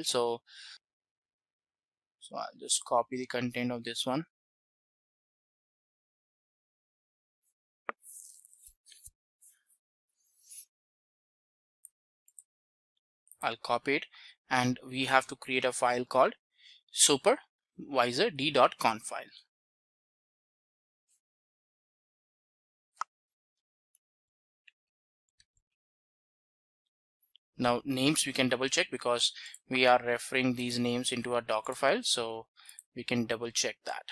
So I'll just copy the content of this one. I'll copy it, and we have to create a file called supervisor.d.conf file. Now names we can double check because we are referring these names into our Docker file, so we can double check that.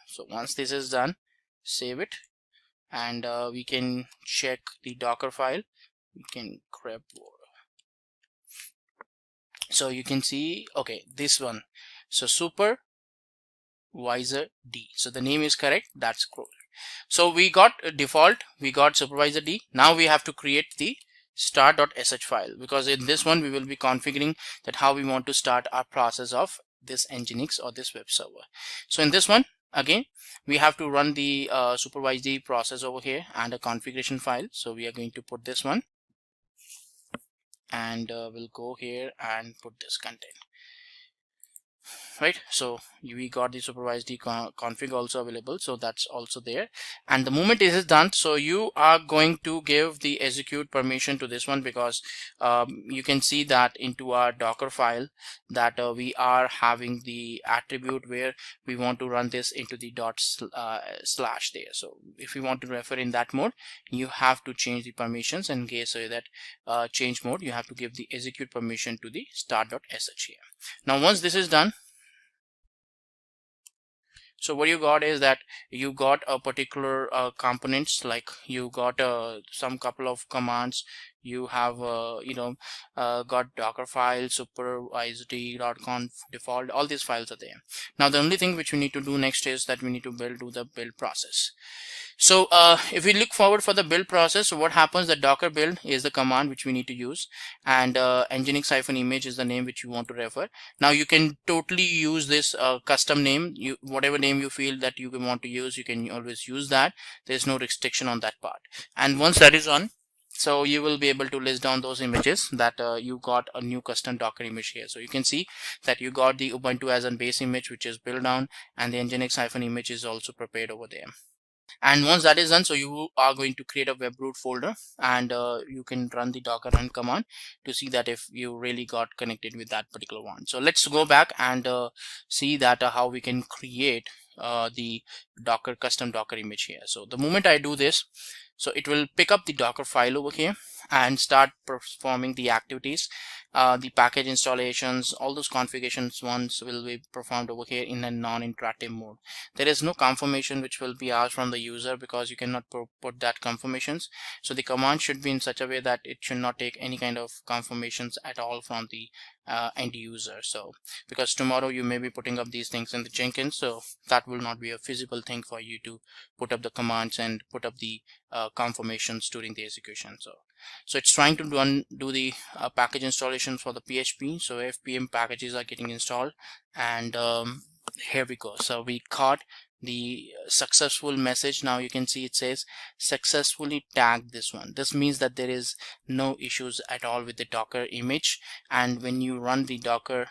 So once this is done, save it, and we can check the Docker file. We can grab, so you can see, okay, this one, so supervisor D, so the name is correct, that's cool. So we got a default, we got supervisor D. Now we have to create the start.sh file, because in this one we will be configuring that how we want to start our process of this Nginx or this web server. So in this one, again, we have to run the supervisor D process over here and a configuration file. So we are going to put this one, and we'll go here and put this content. Right, so we got the supervised config also available, so that's also there. And the moment it is done, so you are going to give the execute permission to this one, because you can see that into our Docker file that we are having the attribute where we want to run this into the slash there. So if you want to refer in that mode, you have to change the permissions, and so that change mode, you have to give the execute permission to the start.sh here. Now once this is done, so what you got is that you got a particular components, like you got some couple of commands. You have got Docker file, supervisor.conf default, all these files are there. Now the only thing which we need to do next is that we need to do the build process. So if we look forward for the build process, so what happens, the Docker build is the command which we need to use, and nginx-image is the name which you want to refer. Now you can totally use this custom name, whatever name you feel that you want to use, you can always use that. There's no restriction on that part. And once that is on, so you will be able to list down those images that you got a new custom Docker image here. So you can see that you got the Ubuntu as a base image which is built down, and the nginx-image is also prepared over there. And once that is done, so you are going to create a web root folder, and you can run the docker run command to see that if you really got connected with that particular one. So let's go back and see that how we can create the custom Docker image here. So the moment I do this, so it will pick up the Docker file over here and start performing the activities. The package installations, all those configurations ones will be performed over here in a non-interactive mode. There is no confirmation which will be asked from the user, because you cannot put that confirmations. So the command should be in such a way that it should not take any kind of confirmations at all from the end user. So because tomorrow you may be putting up these things in the Jenkins, so that will not be a feasible thing for you to put up the commands and put up the confirmations during the execution. So it's trying to do the package installation for the PHP. So fpm packages are getting installed, and here we go. So we got the successful message. Now you can see it says successfully tagged this one. This means that there is no issues at all with the Docker image, and when you run the Docker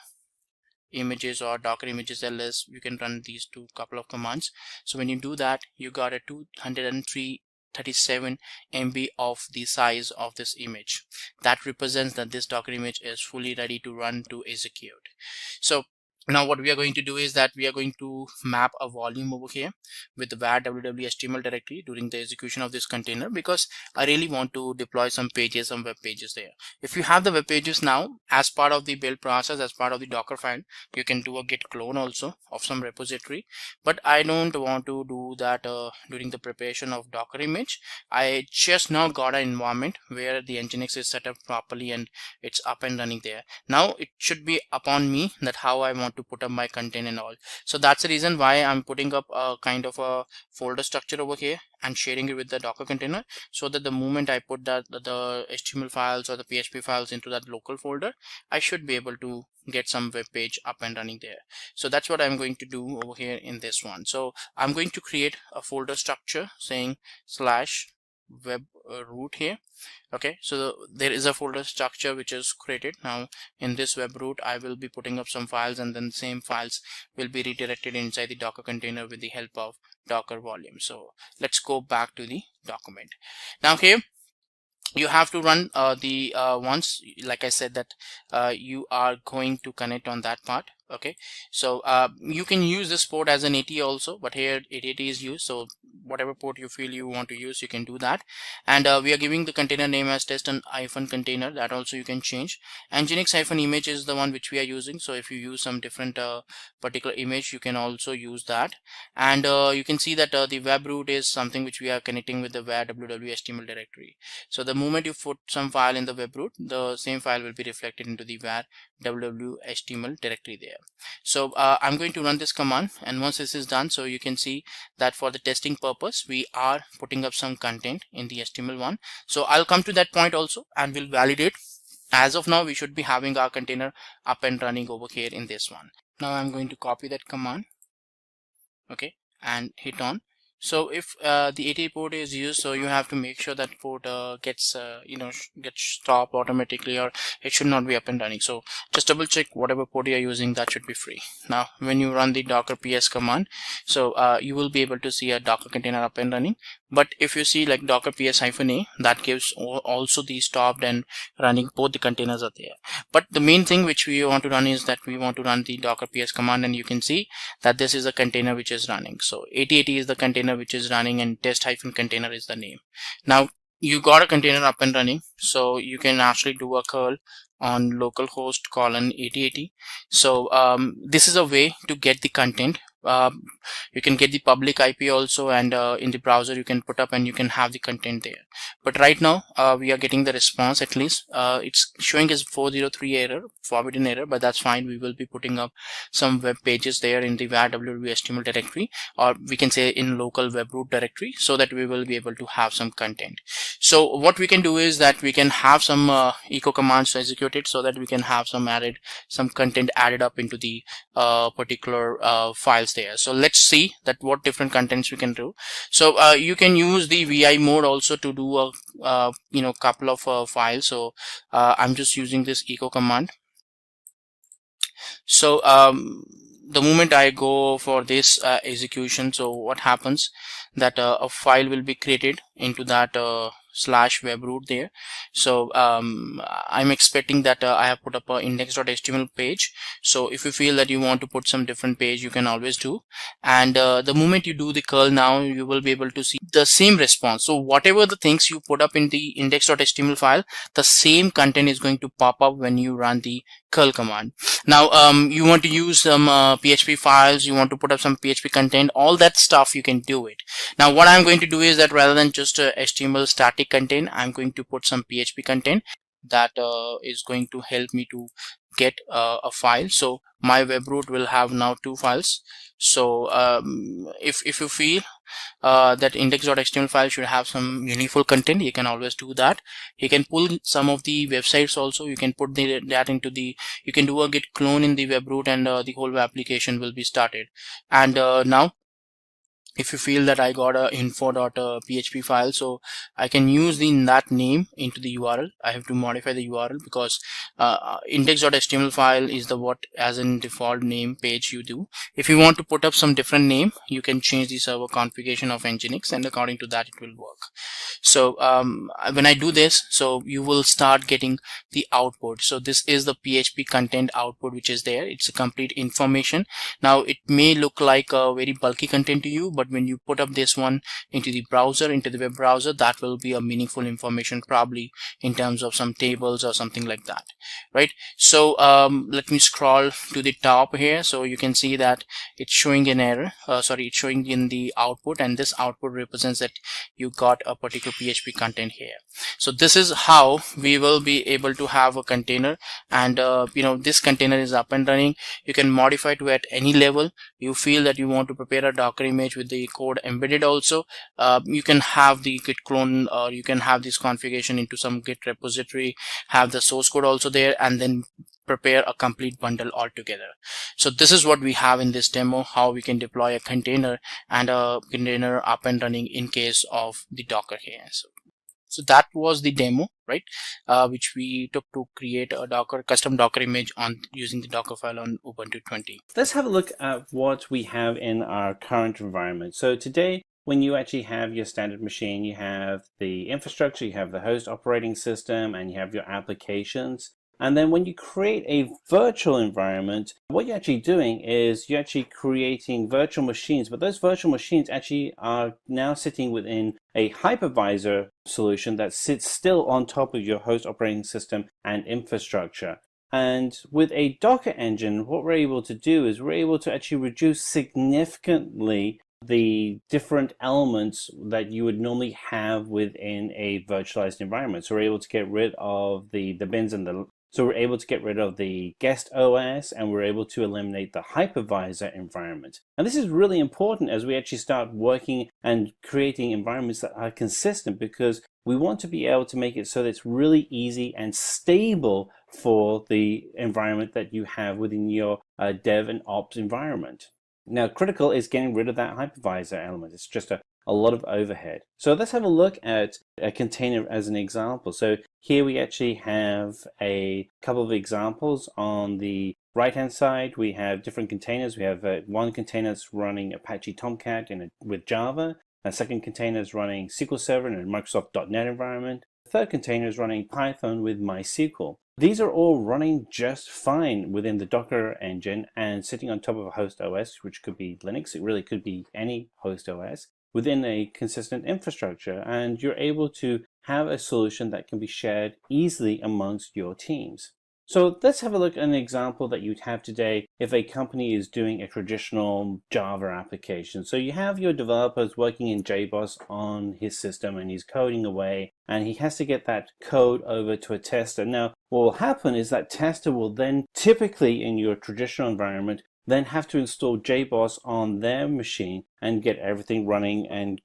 images or Docker images ls, you can run these two couple of commands. So when you do that, you got a 237 MB of the size of this image. That represents that this Docker image is fully ready to run to execute. So now what we are going to do is that we are going to map a volume over here with the var www.html directory during the execution of this container, because I really want to deploy some pages, some web pages there. If you have the web pages now as part of the build process, as part of the Docker file, you can do a git clone also of some repository, but I don't want to do that during the preparation of Docker image. I just now got an environment where the Nginx is set up properly and it's up and running there. Now it should be upon me that how I want to put up my content and all. So that's the reason why I'm putting up a kind of a folder structure over here and sharing it with the Docker container, so that the moment I put that the HTML files or the PHP files into that local folder, I should be able to get some web page up and running there. So that's what I'm going to do over here in this one. So I'm going to create a folder structure saying slash web root here. Okay, so there is a folder structure which is created. Now in this web root I will be putting up some files, and then same files will be redirected inside the Docker container with the help of Docker volume. So let's go back to the document. Now here you have to run the once, like I said, that you are going to connect on that part. Okay, so you can use this port as an AT also, but here 8080 is used, so whatever port you feel you want to use, you can do that. And we are giving the container name as test and -container. That also you can change. And Nginx-image is the one which we are using, so if you use some different particular image, you can also use that. And you can see that the web root is something which we are connecting with the var www.html directory. So the moment you put some file in the web root, the same file will be reflected into the var www.html directory there. So I'm going to run this command, and once this is done, so you can see that for the testing purpose we are putting up some content in the HTML1. So I'll come to that point also and we'll validate. As of now we should be having our container up and running over here in this one. Now I'm going to copy that command, okay, and hit on. So if the 80 port is used, so you have to make sure that port gets gets stopped automatically, or it should not be up and running. So just double check whatever port you are using, that should be free. Now when you run the docker ps command, so you will be able to see a Docker container up and running. But if you see like docker ps-a, that gives also the stopped and running, both the containers are there. But the main thing which we want to run is that we want to run the docker ps command, and you can see that this is a container which is running. So 8080 is the container which is running, and test-container is the name. Now you got a container up and running, so you can actually do a curl on localhost colon 8080. So this is a way to get the content. You can get the public IP also, and in the browser you can put up and you can have the content there. But right now we are getting the response, at least it's showing as 403 error, forbidden error, but that's fine. We will be putting up some web pages there in the var www.html directory, or we can say in local web root directory, so that we will be able to have some content. So what we can do is that we can have some echo commands executed, so that we can have some content added up into the particular files there. So let's see that what different contents we can do. So you can use the vi mode also to do a couple of files. So I'm just using this echo command. So the moment I go for this execution, so what happens that a file will be created into that slash web root there. So I'm expecting that I have put up a index.html page. So if you feel that you want to put some different page, you can always do. And the moment you do the curl, now you will be able to see the same response. So whatever the things you put up in the index.html file, the same content is going to pop up when you run the curl command. Now you want to use some PHP files, you want to put up some PHP content, all that stuff you can do it. Now what I'm going to do is that rather than just HTML static content, I'm going to put some PHP content that is going to help me to get a file. So my web root will have now 2 files. So if you feel that index.html file should have some meaningful content, you can always do that. You can pull some of the websites also, you can put that into the, you can do a git clone in the web root, and the whole application will be started. And now if you feel that I got a info.php file, so I can use that name into the URL. I have to modify the URL because index.html file is the what as in default name page you do. If you want to put up some different name, you can change the server configuration of Nginx, and according to that it will work. So when I do this, so you will start getting the output. So this is the PHP content output which is there. It's a complete information. Now it may look like a very bulky content to you, but when you put up this one into the browser, into the web browser, that will be a meaningful information, probably in terms of some tables or something like that, right? So let me scroll to the top here, so you can see that it's showing an error, it's showing in the output, and this output represents that you got a particular PHP content here. So this is how we will be able to have a container, and this container is up and running. You can modify to at any level. You feel that you want to prepare a Docker image with the code embedded also, you can have the git clone, or you can have this configuration into some git repository, have the source code also there, and then prepare a complete bundle altogether. So this is what we have in this demo, how we can deploy a container and a container up and running in case of the Docker here. So that was the demo, right? Which we took to create a custom Docker image on using the Docker file on Ubuntu 20. Let's have a look at what we have in our current environment. So today, when you actually have your standard machine, you have the infrastructure, you have the host operating system, and you have your applications. And then when you create a virtual environment, what you're actually doing is you're actually creating virtual machines, but those virtual machines actually are now sitting within a hypervisor solution that sits still on top of your host operating system and infrastructure. And with a Docker engine, what we're able to do is we're able to actually reduce significantly the different elements that you would normally have within a virtualized environment. So we're able to get rid of the bins and so we're able to get rid of the guest OS, and we're able to eliminate the hypervisor environment. And this is really important as we actually start working and creating environments that are consistent, because we want to be able to make it so that it's really easy and stable for the environment that you have within your dev and ops environment. Now, critical is getting rid of that hypervisor element. It's just a lot of overhead. So let's have a look at a container as an example. So here we actually have a couple of examples. On the right hand side, we have different containers. We have one container that's running Apache Tomcat with Java. A second container is running SQL Server in a Microsoft .NET environment. The third container is running Python with MySQL. These are all running just fine within the Docker engine and sitting on top of a host OS, which could be Linux. It really could be any host OS within a consistent infrastructure. And you're able to have a solution that can be shared easily amongst your teams. So let's have a look at an example that you'd have today if a company is doing a traditional Java application. So you have your developers working in JBoss on his system, and he's coding away, and he has to get that code over to a tester. Now, what will happen is that tester will then typically in your traditional environment then have to install JBoss on their machine and get everything running and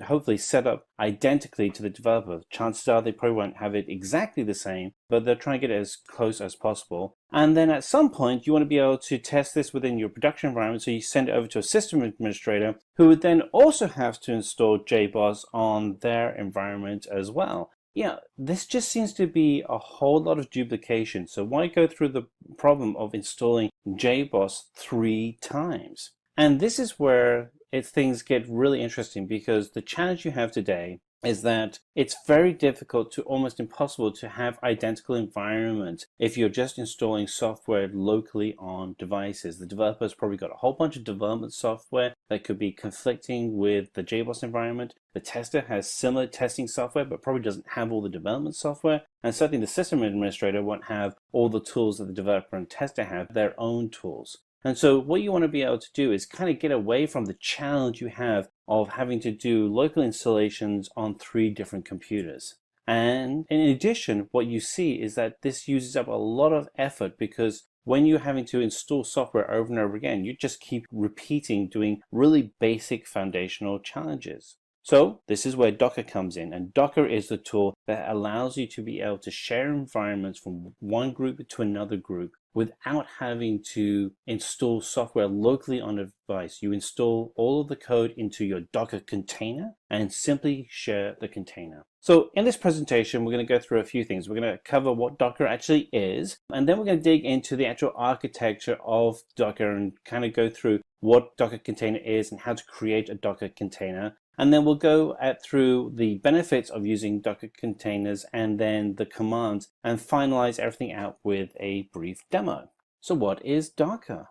hopefully set up identically to the developer. Chances are they probably won't have it exactly the same, but they'll try and get it as close as possible. And then at some point, you want to be able to test this within your production environment, so you send it over to a system administrator who would then also have to install JBoss on their environment as well. Yeah, this just seems to be a whole lot of duplication. So why go through the problem of installing JBoss 3 times? And this is where things get really interesting, because the challenge you have today is that it's very difficult to almost impossible to have identical environments if you're just installing software locally on devices. The developer's probably got a whole bunch of development software that could be conflicting with the JBoss environment. The tester has similar testing software but probably doesn't have all the development software. And certainly the system administrator won't have all the tools that the developer and tester have, their own tools. And so what you want to be able to do is kind of get away from the challenge you have of having to do local installations on 3 different computers. And in addition, what you see is that this uses up a lot of effort, because when you're having to install software over and over again, you just keep repeating doing really basic foundational challenges. So this is where Docker comes in, and Docker is the tool that allows you to be able to share environments from one group to another group without having to install software locally on a device. You install all of the code into your Docker container and simply share the container. So in this presentation, we're going to go through a few things. We're going to cover what Docker actually is, and then we're going to dig into the actual architecture of Docker and kind of go through what Docker container is and how to create a Docker container. And then we'll go through the benefits of using Docker containers and then the commands, and finalize everything out with a brief demo. So what is Docker?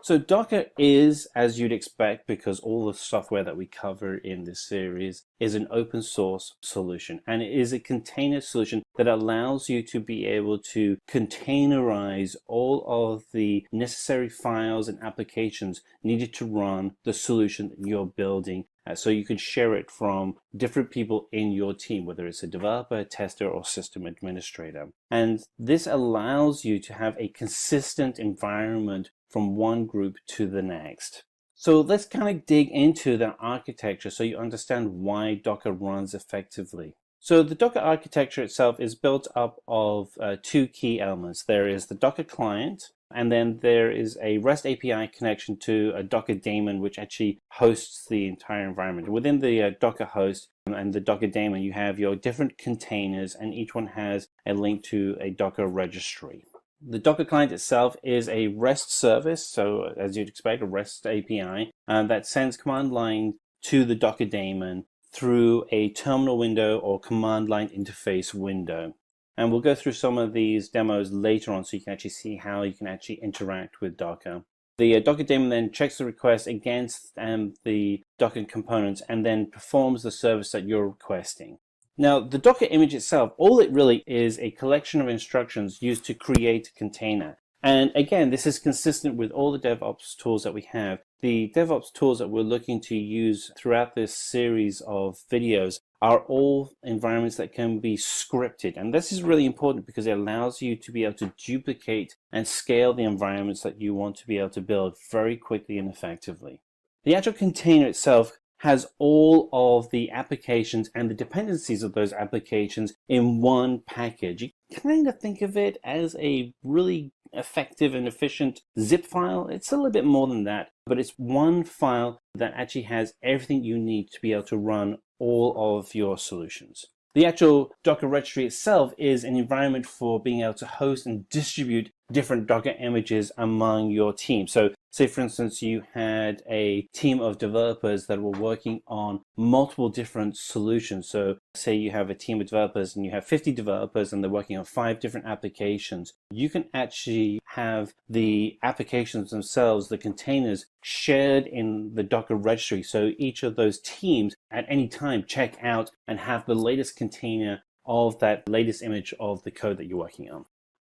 So Docker is, as you'd expect, because all the software that we cover in this series is an open source solution, and it is a container solution that allows you to be able to containerize all of the necessary files and applications needed to run the solution that you're building. So you can share it from different people in your team, whether it's a developer, tester, or system administrator. And this allows you to have a consistent environment from one group to the next. So let's kind of dig into the architecture so you understand why Docker runs effectively. So the Docker architecture itself is built up of two key elements. There is the Docker client, and then there is a REST API connection to a Docker daemon, which actually hosts the entire environment. Within the Docker host and the Docker daemon, you have your different containers, and each one has a link to a Docker registry. The Docker client itself is a REST service, so as you'd expect, a REST API that sends command line to the Docker daemon through a terminal window or command line interface window. And we'll go through some of these demos later on so you can actually see how you can actually interact with Docker. The Docker daemon then checks the request against the Docker components and then performs the service that you're requesting. Now, the Docker image itself, all it really is a collection of instructions used to create a container. And again, this is consistent with all the DevOps tools that we have. The DevOps tools that we're looking to use throughout this series of videos are all environments that can be scripted. And this is really important because it allows you to be able to duplicate and scale the environments that you want to be able to build very quickly and effectively. The actual container itself has all of the applications and the dependencies of those applications in one package. You kind of think of it as a really effective and efficient zip file. It's a little bit more than that, but it's one file that actually has everything you need to be able to run all of your solutions. The actual Docker registry itself is an environment for being able to host and distribute different Docker images among your team. So say, for instance, you had a team of developers that were working on multiple different solutions. So say you have a team of developers and you have 50 developers and they're working on 5 different applications. You can actually have the applications themselves, the containers, shared in the Docker registry. So each of those teams at any time check out and have the latest container of that latest image of the code that you're working on.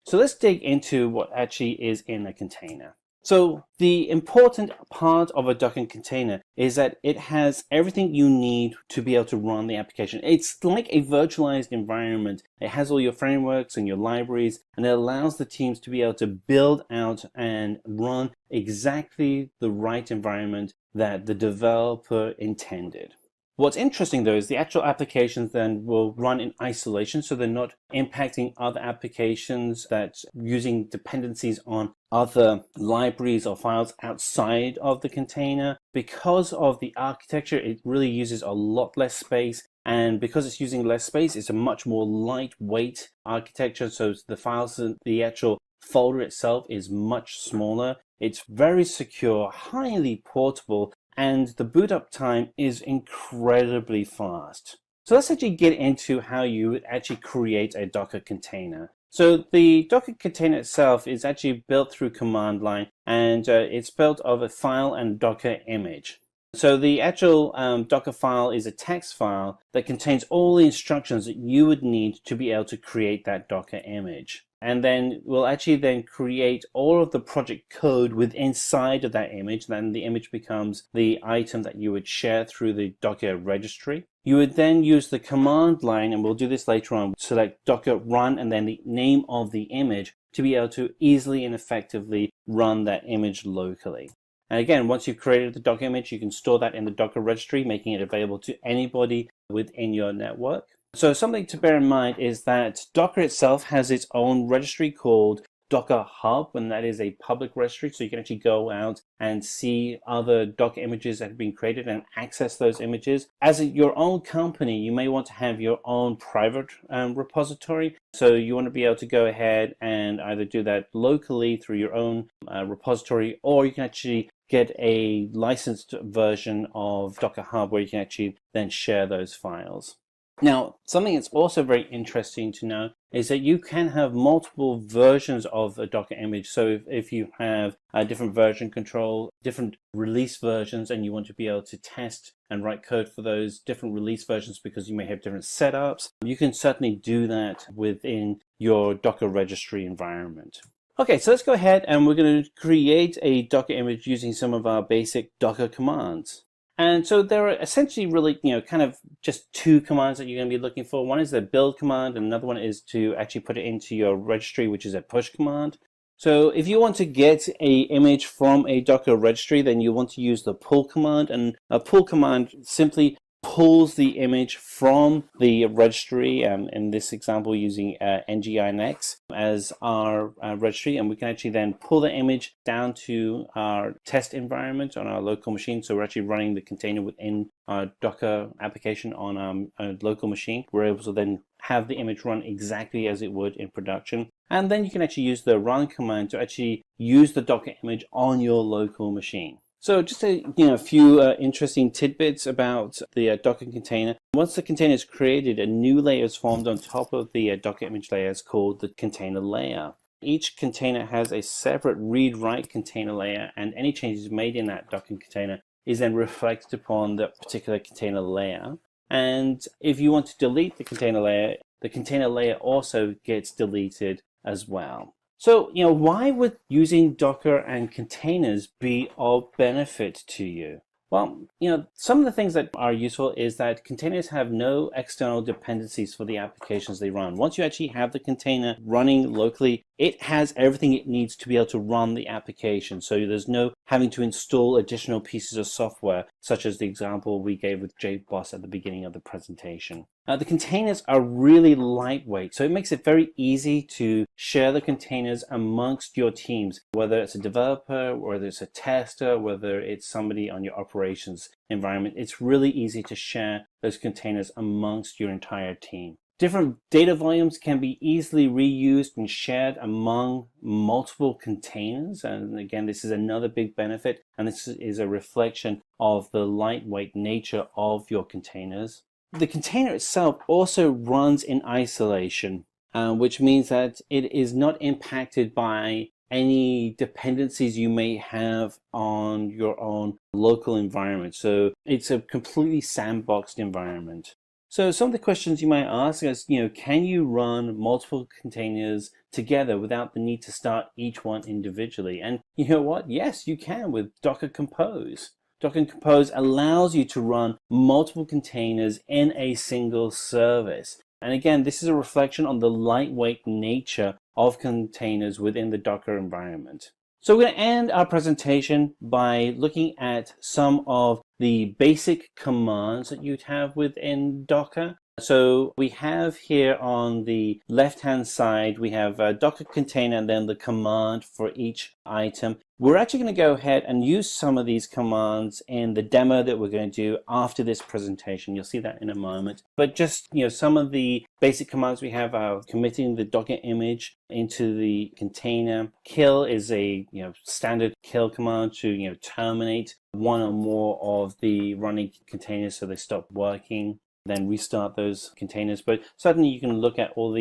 So let's dig into what actually is in a container. So the important part of a Docker container is that it has everything you need to be able to run the application. It's like a virtualized environment. It has all your frameworks and your libraries, and it allows the teams to be able to build out and run exactly the right environment that the developer intended. What's interesting though is the actual applications then will run in isolation, so they're not impacting other applications that's using dependencies on other libraries or files outside of the container. Because of the architecture, it really uses a lot less space, and because it's using less space, it's a much more lightweight architecture, so the files, the actual folder itself is much smaller. It's very secure, highly portable, and the boot up time is incredibly fast. So let's actually get into how you would actually create a Docker container. So the Docker container itself is actually built through command line, and it's built of a file and Docker image. So the actual Docker file is a text file that contains all the instructions that you would need to be able to create that Docker image. And then we'll actually then create all of the project code within inside of that image. Then the image becomes the item that you would share through the Docker registry. You would then use the command line, and we'll do this later on, select Docker run and then the name of the image to be able to easily and effectively run that image locally. And again, once you've created the Docker image, you can store that in the Docker registry, making it available to anybody within your network. So something to bear in mind is that Docker itself has its own registry called Docker Hub, and that is a public registry, so you can actually go out and see other Docker images that have been created and access those images. As your own company, you may want to have your own private repository, so you want to be able to go ahead and either do that locally through your own repository, or you can actually get a licensed version of Docker Hub where you can actually then share those files. Now, something that's also very interesting to know is that you can have multiple versions of a Docker image. So if you have a different version control, different release versions, and you want to be able to test and write code for those different release versions because you may have different setups, you can certainly do that within your Docker registry environment. Okay, so let's go ahead and we're going to create a Docker image using some of our basic Docker commands. And so there are essentially really, kind of just two commands that you're going to be looking for. One is the build command, and another one is to actually put it into your registry, which is a push command. So if you want to get a image from a Docker registry, then you want to use the pull command. And a pull command simply pulls the image from the registry, in this example using NGINX as our registry, and we can actually then pull the image down to our test environment on our local machine. So we're actually running the container within our Docker application on a local machine. We're able to then have the image run exactly as it would in production. And then you can actually use the run command to actually use the Docker image on your local machine. So just a few interesting tidbits about the Docker container. Once the container is created, a new layer is formed on top of the Docker image layer. It's called the container layer. Each container has a separate read-write container layer, and any changes made in that Docker container is then reflected upon the particular container layer. And if you want to delete the container layer also gets deleted as well. So, why would using Docker and containers be of benefit to you? Well, some of the things that are useful is that containers have no external dependencies for the applications they run. Once you actually have the container running locally, it has everything it needs to be able to run the application. So there's no having to install additional pieces of software, such as the example we gave with JBoss at the beginning of the presentation. The containers are really lightweight, so it makes it very easy to share the containers amongst your teams, whether it's a developer, whether it's a tester, whether it's somebody on your operations environment. It's really easy to share those containers amongst your entire team. Different data volumes can be easily reused and shared among multiple containers. And again, this is another big benefit, and this is a reflection of the lightweight nature of your containers. The container itself also runs in isolation, which means that it is not impacted by any dependencies you may have on your own local environment. So it's a completely sandboxed environment. So some of the questions you might ask is, can you run multiple containers together without the need to start each one individually? And you know what? Yes, you can with Docker Compose. Docker Compose allows you to run multiple containers in a single service. And again, this is a reflection on the lightweight nature of containers within the Docker environment. So we're going to end our presentation by looking at some of the basic commands that you'd have within Docker. So we have here on the left-hand side, we have a Docker container and then the command for each item. We're actually going to go ahead and use some of these commands in the demo that we're going to do after this presentation. You'll see that in a moment. But just, some of the basic commands we have are committing the Docker image into the container. Kill is a standard kill command to terminate one or more of the running containers so they stop working. Then restart those containers. But certainly you can look at all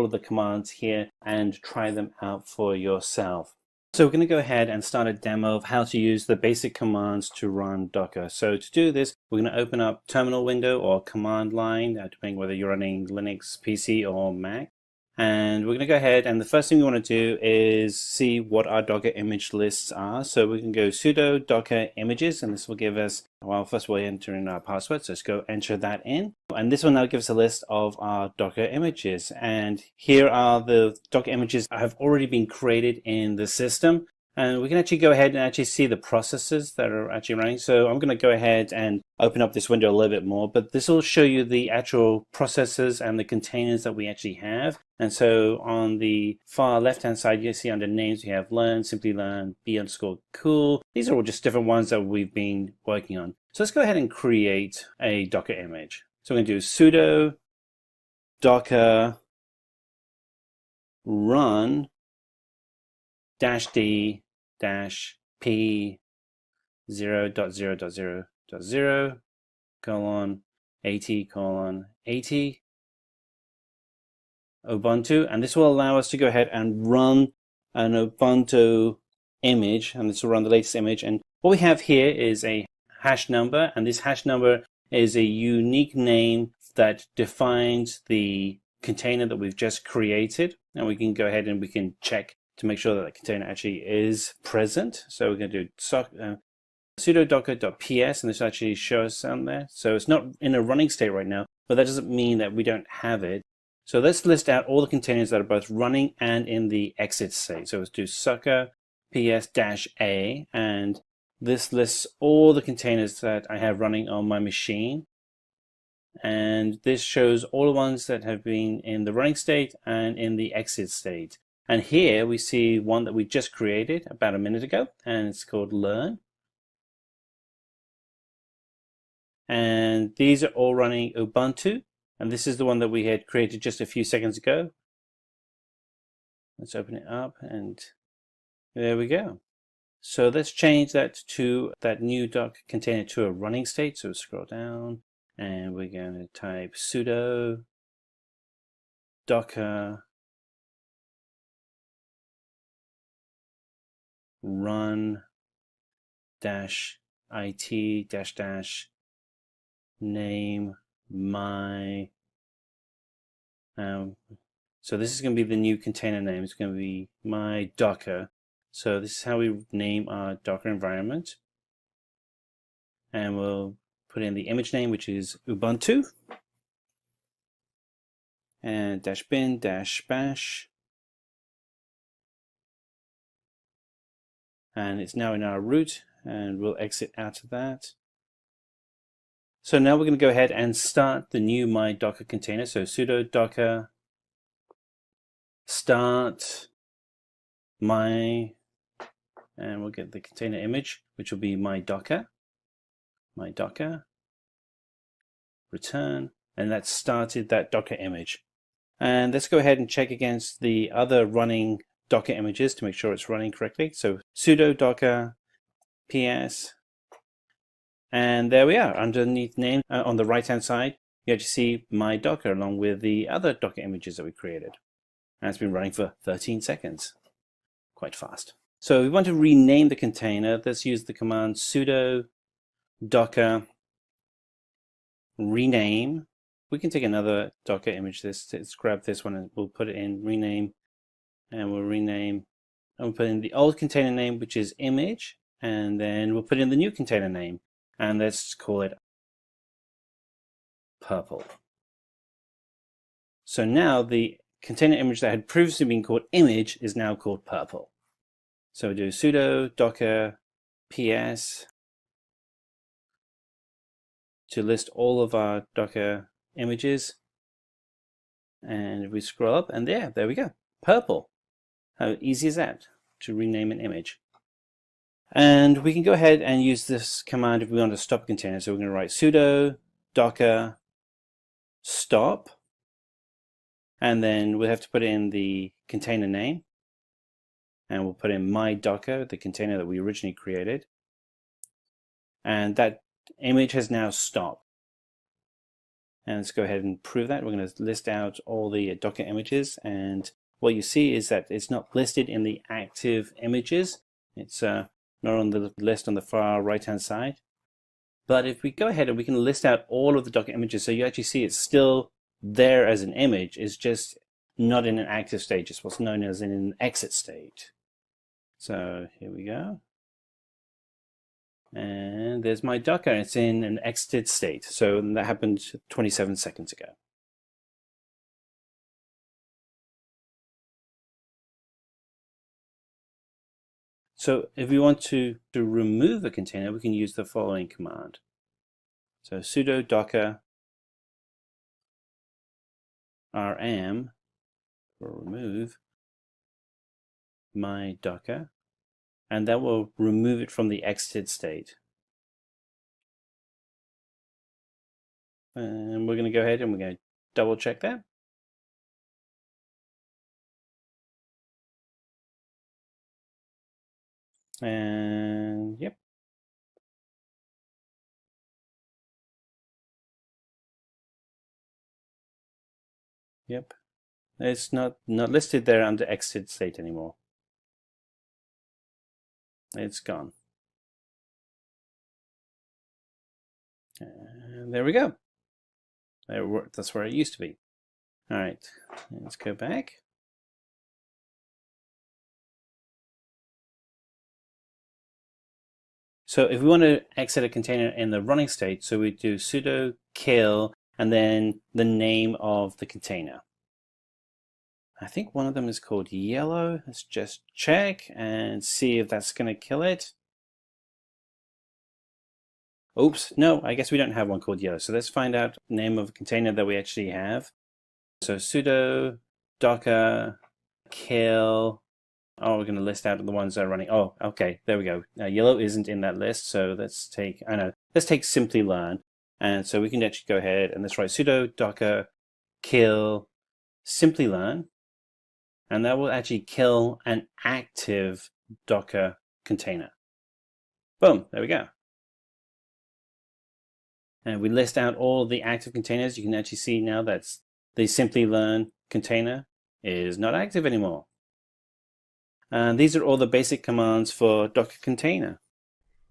of the commands here and try them out for yourself. So we're going to go ahead and start a demo of how to use the basic commands to run Docker. So to do this, we're going to open up terminal window or command line, depending whether you're running Linux, PC, or Mac. And we're going to go ahead, and the first thing we want to do is see what our Docker image lists are. So we can go sudo docker images, and this will give us, well, first we'll enter in our password. So let's go enter that in. And this will now give us a list of our Docker images. And here are the Docker images that have already been created in the system. And we can actually go ahead and actually see the processes that are actually running. So I'm going to go ahead and open up this window a little bit more, but this will show you the actual processes and the containers that we actually have. And so on the far left-hand side, you see under names, we have learn, simply learn, b_cool. These are all just different ones that we've been working on. So let's go ahead and create a Docker image. So we're going to do sudo docker run -d -p 0.0.0.0 :80:80 Ubuntu, and this will allow us to go ahead and run an Ubuntu image, and this will run the latest image. And what we have here is a hash number, and this hash number is a unique name that defines the container that we've just created. And we can go ahead and we can check to make sure that the container actually is present. So we're going to do sudo docker.ps, and this will actually show us on there. So it's not in a running state right now, but that doesn't mean that we don't have it. So let's list out all the containers that are both running and in the exit state. So let's do sucker ps-a, and This lists all the containers that I have running on my machine. And this shows all the ones that have been in the running state and in the exit state. And here we see one that we just created about a minute ago, and it's called Learn. And these are all running Ubuntu, and this is the one that we had created just a few seconds ago. Let's open it up, and there we go. So let's change that to that new Docker container to a running state. So scroll down, and we're going to type sudo docker run dash it dash dash name my so this is going to be the new container name. It's going to be my Docker. So this is how we name our Docker environment, and we'll put in the image name, which is Ubuntu, and dash bin dash bash, and it's now in our root, and we'll exit out of that. So now we're going to go ahead and start the new my Docker container. So sudo docker start my, and we'll get the container image, which will be my Docker return, and that started that Docker image. And let's go ahead and check against the other running Docker images to make sure it's running correctly. So sudo docker ps, and there we are. Underneath name on the right hand side, you actually see my Docker along with the other Docker images that we created. And it's been running for 13 seconds. Quite fast. So we want to rename the container. Let's use the command sudo docker rename. We can take another Docker image. Let's grab this one and we'll put it in rename, and we'll rename, and we'll put in the old container name, which is image, and then we'll put in the new container name, and let's call it purple. So now the container image that had previously been called image is now called purple. So we do sudo docker ps to list all of our Docker images, and if we scroll up, and there we go, purple. How easy is that to rename an image? And we can go ahead and use this command if we want to stop a container. So we're going to write sudo docker stop, and then we'll have to put in the container name, and we'll put in my Docker, the container that we originally created, and that image has now stopped. And let's go ahead and prove that. We're going to list out all the Docker images, and what you see is that it's not listed in the active images. It's not on the list on the far right hand side. But if we go ahead and we can list out all of the Docker images, so you actually see it's still there as an image, it's just not in an active state. It's what's known as in an exit state. So here we go. And there's my Docker. It's in an exited state. So that happened 27 seconds ago. So if we want to remove a container, we can use the following command. So sudo docker rm for remove my Docker, and that will remove it from the exited state. And we're going to go ahead and we're going to double check that. And yep. Yep. It's not listed there under exited state anymore. It's gone. And there we go. That's where it used to be. All right, let's go back. So if we want to exit a container in the running state, so we do sudo kill and then the name of the container. I think one of them is called yellow. Let's just check and see if that's going to kill it. Oops, no, I guess we don't have one called yellow. So let's find out the name of a container that we actually have. So sudo docker kill. Oh, we're going to list out the ones that are running. Oh, okay, there we go. Yellow isn't in that list, so let's take simply learn. And so we can actually go ahead and let's write sudo docker kill simply learn. And that will actually kill an active Docker container. Boom, there we go. And we list out all the active containers. You can actually see now that the simply learn container is not active anymore. And these are all the basic commands for Docker container.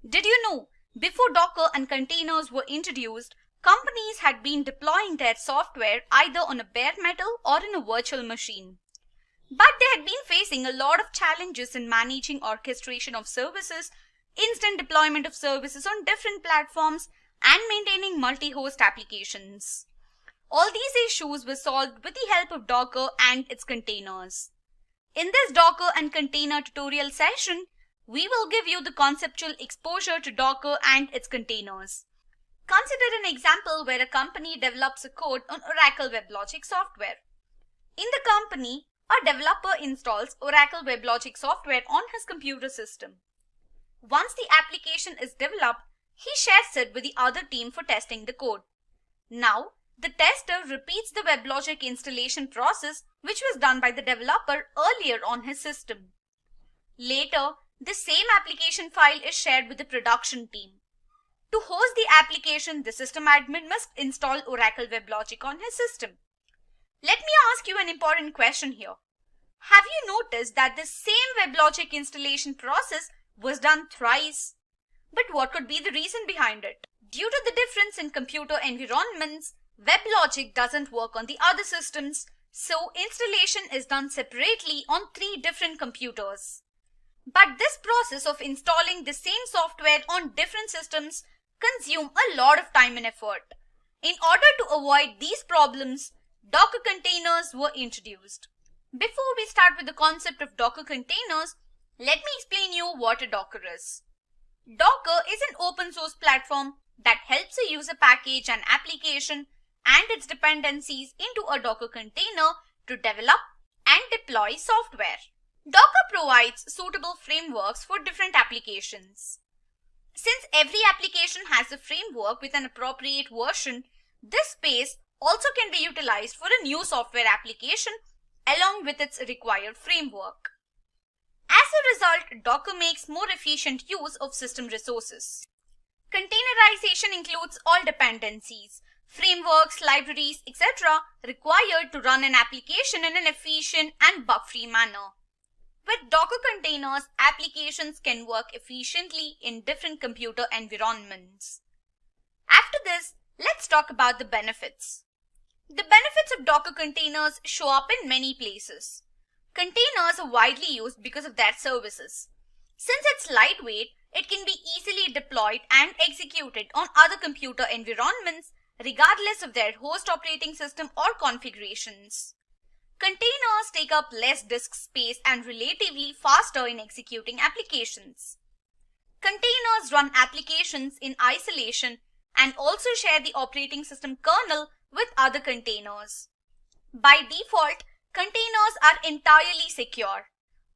Did you know, before Docker and containers were introduced, companies had been deploying their software either on a bare metal or in a virtual machine. But they had been facing a lot of challenges in managing orchestration of services, instant deployment of services on different platforms, and maintaining multi-host applications. All these issues were solved with the help of Docker and its containers. In this Docker and container tutorial session, we will give you the conceptual exposure to Docker and its containers. Consider an example where a company develops a code on Oracle WebLogic software. In the company, a developer installs Oracle WebLogic software on his computer system. Once the application is developed, he shares it with the other team for testing the code. Now, the tester repeats the WebLogic installation process which was done by the developer earlier on his system. Later, the same application file is shared with the production team. To host the application, the system admin must install Oracle WebLogic on his system. Let me ask you an important question here. Have you noticed that the same WebLogic installation process was done thrice? But what could be the reason behind it? Due to the difference in computer environments, WebLogic doesn't work on the other systems, so installation is done separately on 3 different computers. But this process of installing the same software on different systems consumes a lot of time and effort. In order to avoid these problems, Docker containers were introduced. Before we start with the concept of Docker containers, let me explain you what a Docker is. Docker is an open source platform that helps a user package an application and its dependencies into a Docker container to develop and deploy software. Docker provides suitable frameworks for different applications. Since every application has a framework with an appropriate version, this space also can be utilized for a new software application along with its required framework. As a result, Docker makes more efficient use of system resources. Containerization includes all dependencies, frameworks, libraries, etc. required to run an application in an efficient and bug-free manner. With Docker containers, applications can work efficiently in different computer environments. After this, let's talk about the benefits. The benefits of Docker containers show up in many places. Containers are widely used because of their services. Since it's lightweight, it can be easily deployed and executed on other computer environments regardless of their host operating system or configurations. Containers take up less disk space and relatively faster in executing applications. Containers run applications in isolation and also share the operating system kernel with other containers. By default, containers are entirely secure.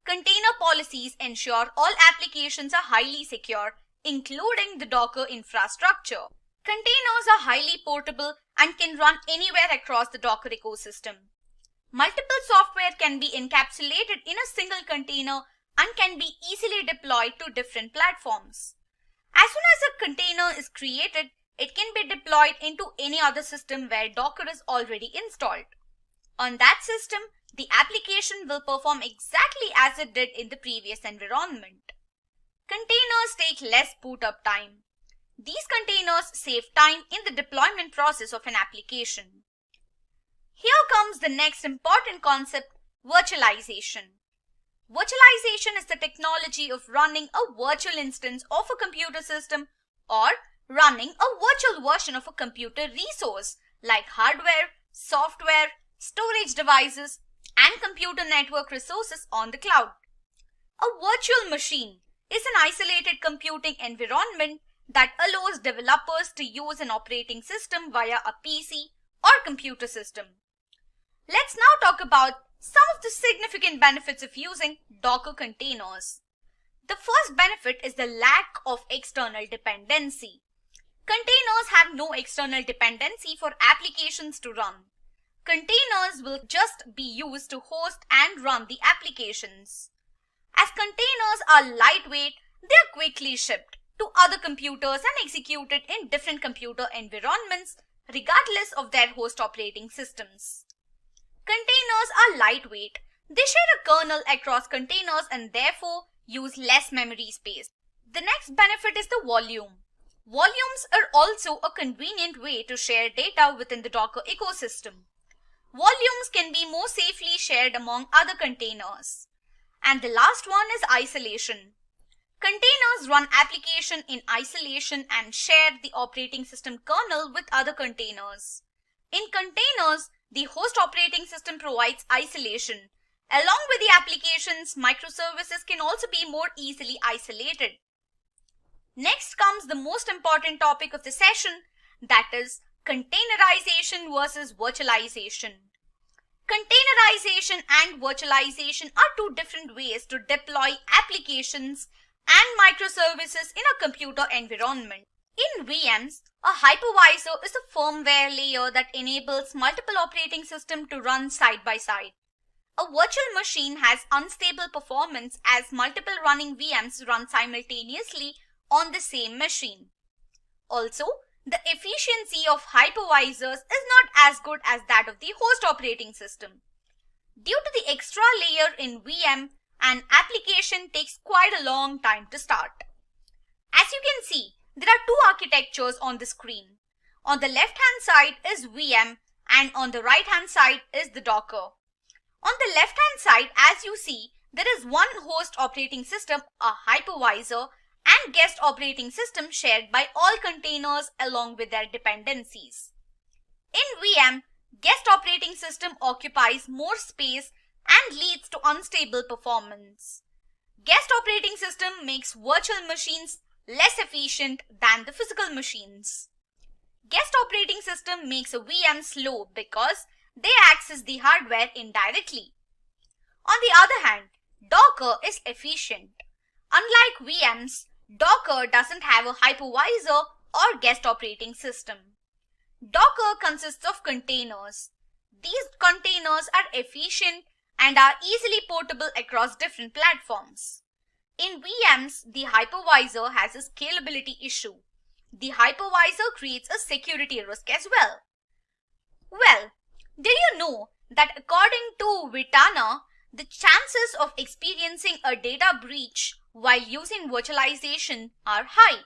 Container policies ensure all applications are highly secure, including the Docker infrastructure. Containers are highly portable and can run anywhere across the Docker ecosystem. Multiple software can be encapsulated in a single container and can be easily deployed to different platforms. As soon as a container is created, it can be deployed into any other system where Docker is already installed. On that system, the application will perform exactly as it did in the previous environment. Containers take less boot up time. These containers save time in the deployment process of an application. Here comes the next important concept, virtualization. Virtualization is the technology of running a virtual instance of a computer system or running a virtual version of a computer resource like hardware, software, storage devices, and computer network resources on the cloud. A virtual machine is an isolated computing environment that allows developers to use an operating system via a PC or computer system. Let's now talk about some of the significant benefits of using Docker containers. The first benefit is the lack of external dependency. Containers have no external dependency for applications to run. Containers will just be used to host and run the applications. As containers are lightweight, they are quickly shipped to other computers and executed in different computer environments regardless of their host operating systems. Containers are lightweight. They share a kernel across containers and therefore use less memory space. The next benefit is the volume. Volumes are also a convenient way to share data within the Docker ecosystem. Volumes can be more safely shared among other containers. And the last one is isolation. Containers run application in isolation and share the operating system kernel with other containers. In containers, the host operating system provides isolation. Along with the applications, microservices can also be more easily isolated. Next comes the most important topic of the session, that is containerization versus virtualization. Containerization and virtualization are two different ways to deploy applications and microservices in a computer environment. In VMs, a hypervisor is a firmware layer that enables multiple operating systems to run side by side. A virtual machine has unstable performance as multiple running VMs run simultaneously on the same machine. Also, the efficiency of hypervisors is not as good as that of the host operating system. Due to the extra layer in VM, an application takes quite a long time to start. As you can see, there are two architectures on the screen. On the left hand side is VM and on the right hand side is the Docker. On the left hand side, as you see, there is one host operating system, a hypervisor, and guest operating system shared by all containers along with their dependencies. In VM, guest operating system occupies more space and leads to unstable performance. Guest operating system makes virtual machines less efficient than the physical machines. Guest operating system makes a VM slow because they access the hardware indirectly. On the other hand, Docker is efficient. Unlike VMs, Docker doesn't have a hypervisor or guest operating system. Docker consists of containers. These containers are efficient and are easily portable across different platforms. In VMs, the hypervisor has a scalability issue. The hypervisor creates a security risk as well. Well, did you know that according to Vitana, the chances of experiencing a data breach while using virtualization are high?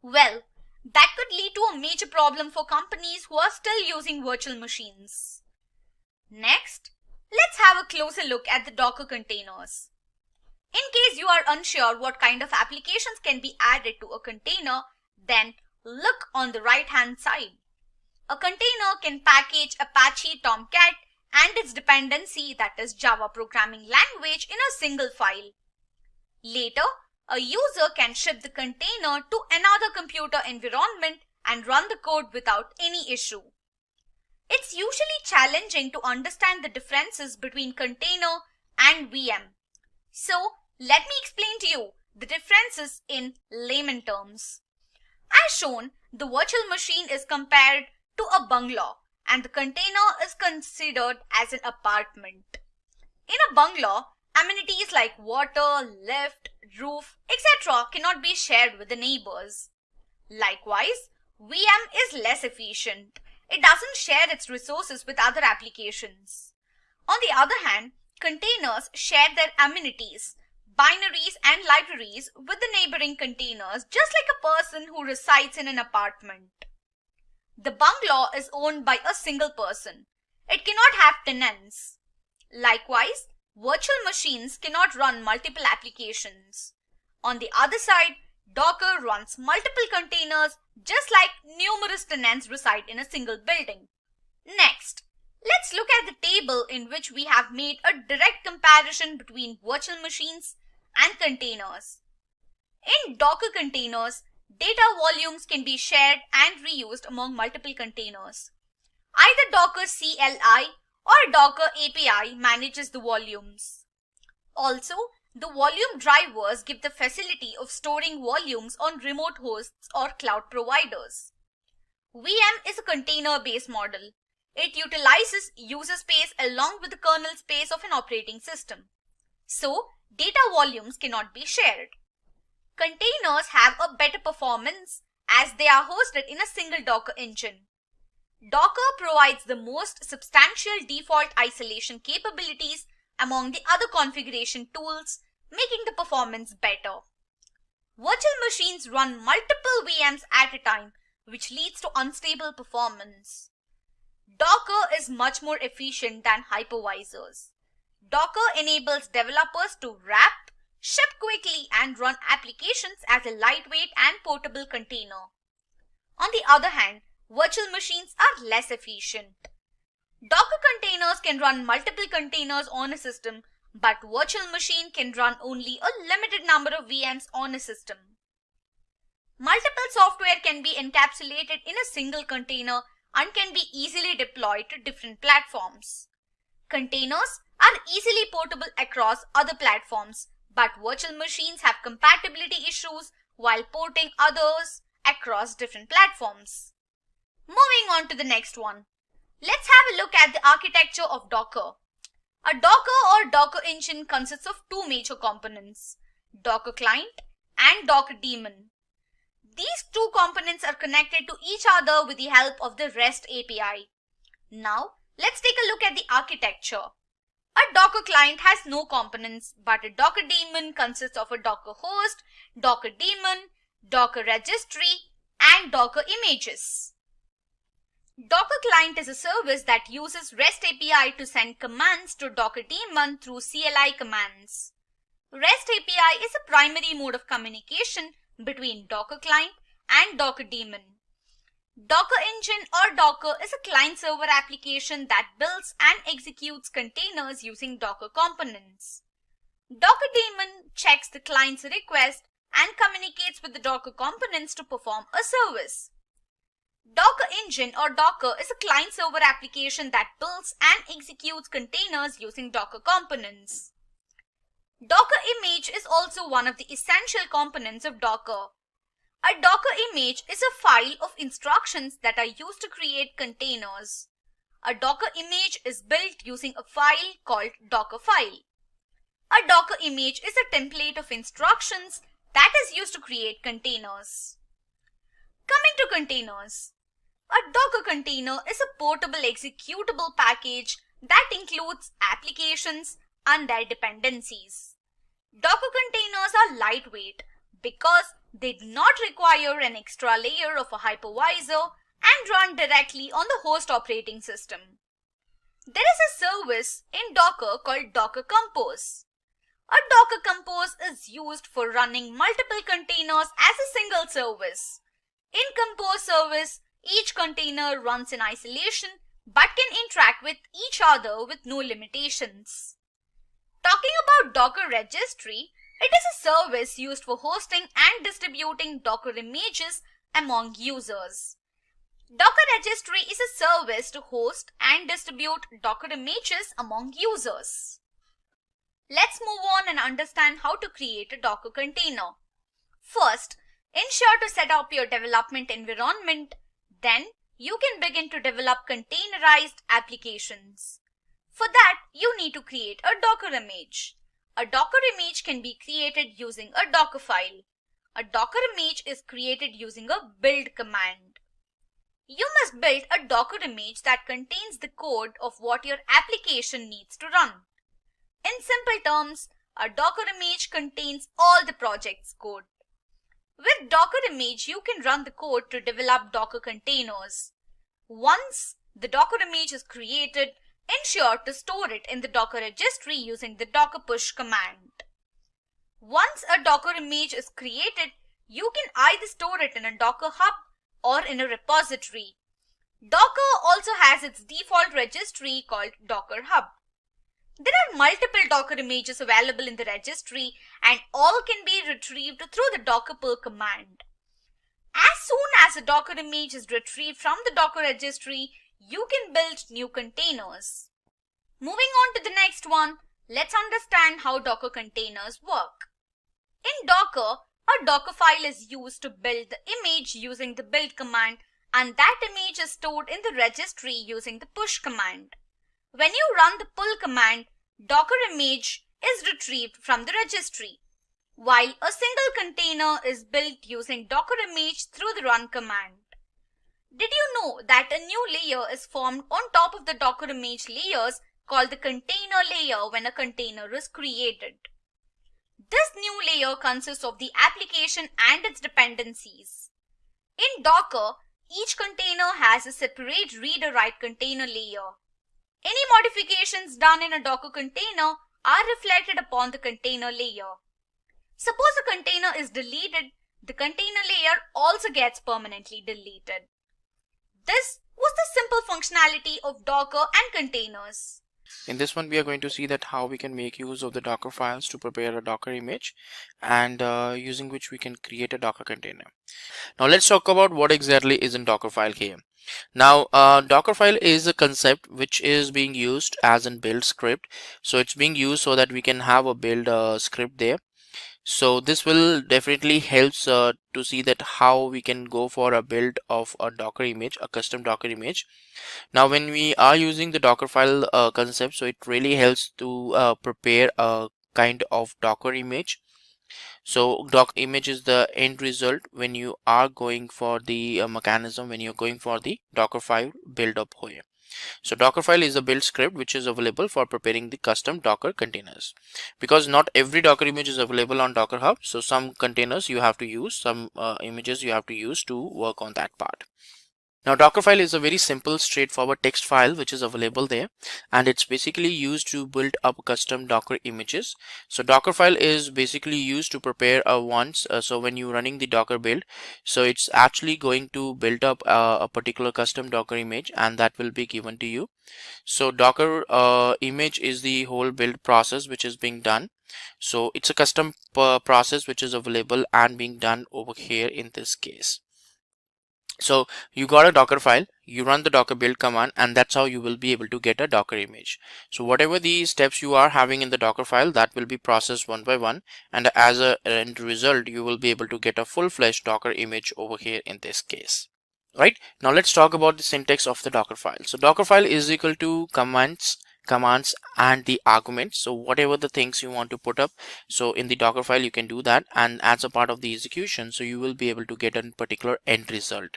Well, that could lead to a major problem for companies who are still using virtual machines. Next, let's have a closer look at the Docker containers. In case you are unsure what kind of applications can be added to a container, then look on the right hand side. A container can package Apache Tomcat and its dependency, that is Java programming language, in a single file. Later, a user can ship the container to another computer environment and run the code without any issue. It's usually challenging to understand the differences between container and VM. So, let me explain to you the differences in layman terms. As shown, the virtual machine is compared to a bungalow and the container is considered as an apartment. In a bungalow, amenities like water, lift, roof, etc. cannot be shared with the neighbors. Likewise, VM is less efficient. It doesn't share its resources with other applications. On the other hand, containers share their amenities, binaries and libraries with the neighboring containers, just like a person who resides in an apartment. The bungalow is owned by a single person. It cannot have tenants. Likewise, virtual machines cannot run multiple applications. On the other side, Docker runs multiple containers just like numerous tenants reside in a single building. Next, let's look at the table in which we have made a direct comparison between virtual machines and containers. In Docker containers, Data volumes can be shared and reused among multiple containers. Either Docker CLI or Docker API manages the volumes. Also, the volume drivers give the facility of storing volumes on remote hosts or cloud providers. VM is a container-based model. It utilizes user space along with the kernel space of an operating system. So, data volumes cannot be shared. Containers have a better performance as they are hosted in a single Docker engine. Docker provides the most substantial default isolation capabilities among the other configuration tools, making the performance better. Virtual machines run multiple VMs at a time, which leads to unstable performance. Docker is much more efficient than hypervisors. Docker enables developers to wrap, ship quickly, and run applications as a lightweight and portable container. On the other hand, virtual machines are less efficient. Docker containers can run multiple containers on a system, but virtual machine can run only a limited number of VMs on a system. Multiple software can be encapsulated in a single container and can be easily deployed to different platforms. Containers are easily portable across other platforms, but virtual machines have compatibility issues while porting others across different platforms. Moving on to the next one. Let's have a look at the architecture of Docker. A Docker or Docker engine consists of two major components, Docker client and Docker daemon. These two components are connected to each other with the help of the REST API. Now, let's take a look at the architecture. A Docker client has no components, but a Docker daemon consists of a Docker host, Docker daemon, Docker registry, and Docker images. Docker client is a service that uses REST API to send commands to Docker daemon through CLI commands. REST API is a primary mode of communication between Docker client and Docker daemon. Docker engine or Docker is a client-server application that builds and executes containers using Docker components. Docker daemon checks the client's request and communicates with the Docker components to perform a service. Docker engine or Docker is a client-server application that builds and executes containers using Docker components. Docker image is also one of the essential components of Docker. A Docker image is a file of instructions that are used to create containers. A Docker image is built using a file called Dockerfile. A Docker image is a template of instructions that is used to create containers. Coming to containers. A Docker container is a portable executable package that includes applications and their dependencies. Docker containers are lightweight because they do not require an extra layer of a hypervisor and run directly on the host operating system. There is a service in Docker called Docker Compose. A Docker Compose is used for running multiple containers as a single service. In Compose service, each container runs in isolation but can interact with each other with no limitations. Talking about Docker Registry, it is a service used for hosting and distributing Docker images among users. Docker Registry is a service to host and distribute Docker images among users. Let's move on and understand how to create a Docker container. First, ensure to set up your development environment. Then, you can begin to develop containerized applications. For that, you need to create a Docker image. A Docker image can be created using a Docker file. A Docker image is created using a build command. You must build a Docker image that contains the code of what your application needs to run. In simple terms, a Docker image contains all the project's code. With Docker image, you can run the code to develop Docker containers. Once the Docker image is created, ensure to store it in the Docker registry using the docker push command. Once a Docker image is created, you can either store it in a Docker hub or in a repository. Docker also has its default registry called Docker Hub. There are multiple Docker images available in the registry and all can be retrieved through the docker pull command. As soon as a Docker image is retrieved from the Docker registry, you can build new containers. Moving on to the next one, let's understand how Docker containers work. In Docker, a Docker file is used to build the image using the build command, and that image is stored in the registry using the push command. When you run the pull command, Docker image is retrieved from the registry, while a single container is built using Docker image through the run command. Did you know that a new layer is formed on top of the Docker image layers called the container layer when a container is created? This new layer consists of the application and its dependencies. In Docker, each container has a separate read or write container layer. Any modifications done in a Docker container are reflected upon the container layer. Suppose a container is deleted, the container layer also gets permanently deleted. This was the simple functionality of Docker and containers. In this one, we are going to see that how we can make use of the Docker files to prepare a Docker image, and using which we can create a Docker container. Now let's talk about what exactly is in Dockerfile here. Now Dockerfile is a concept which is being used as a build script. So it's being used so that we can have a build script there. So this will definitely helps to see that how we can go for a build of a Docker image, a custom Docker image. Now when we are using the Dockerfile concept, so it really helps to prepare a kind of Docker image. So Docker image is the end result when you are going for the mechanism, when you're going for the Dockerfile build up here. So Dockerfile is a build script which is available for preparing the custom Docker containers, because not every Docker image is available on Docker Hub. So some containers you have to use, some images you have to use to work on that part. Now Dockerfile is a very simple, straightforward text file which is available there, and it's basically used to build up custom Docker images. So Dockerfile is basically used to prepare so when you're running the Docker build, so it's actually going to build up a particular custom Docker image, and that will be given to you. So Docker image is the whole build process which is being done. So it's a custom process which is available and being done over here in this case. So you got a Docker file, you run the Docker build command, and that's how you will be able to get a Docker image. So whatever the steps you are having in the Docker file, that will be processed one by one, and as a end result you will be able to get a full-fledged Docker image over here in this case. Right, now let's talk about the syntax of the Docker file. So Docker file is equal to commands and the arguments. So whatever the things you want to put up, so in the Docker file you can do that, and as a part of the execution, so you will be able to get a particular end result.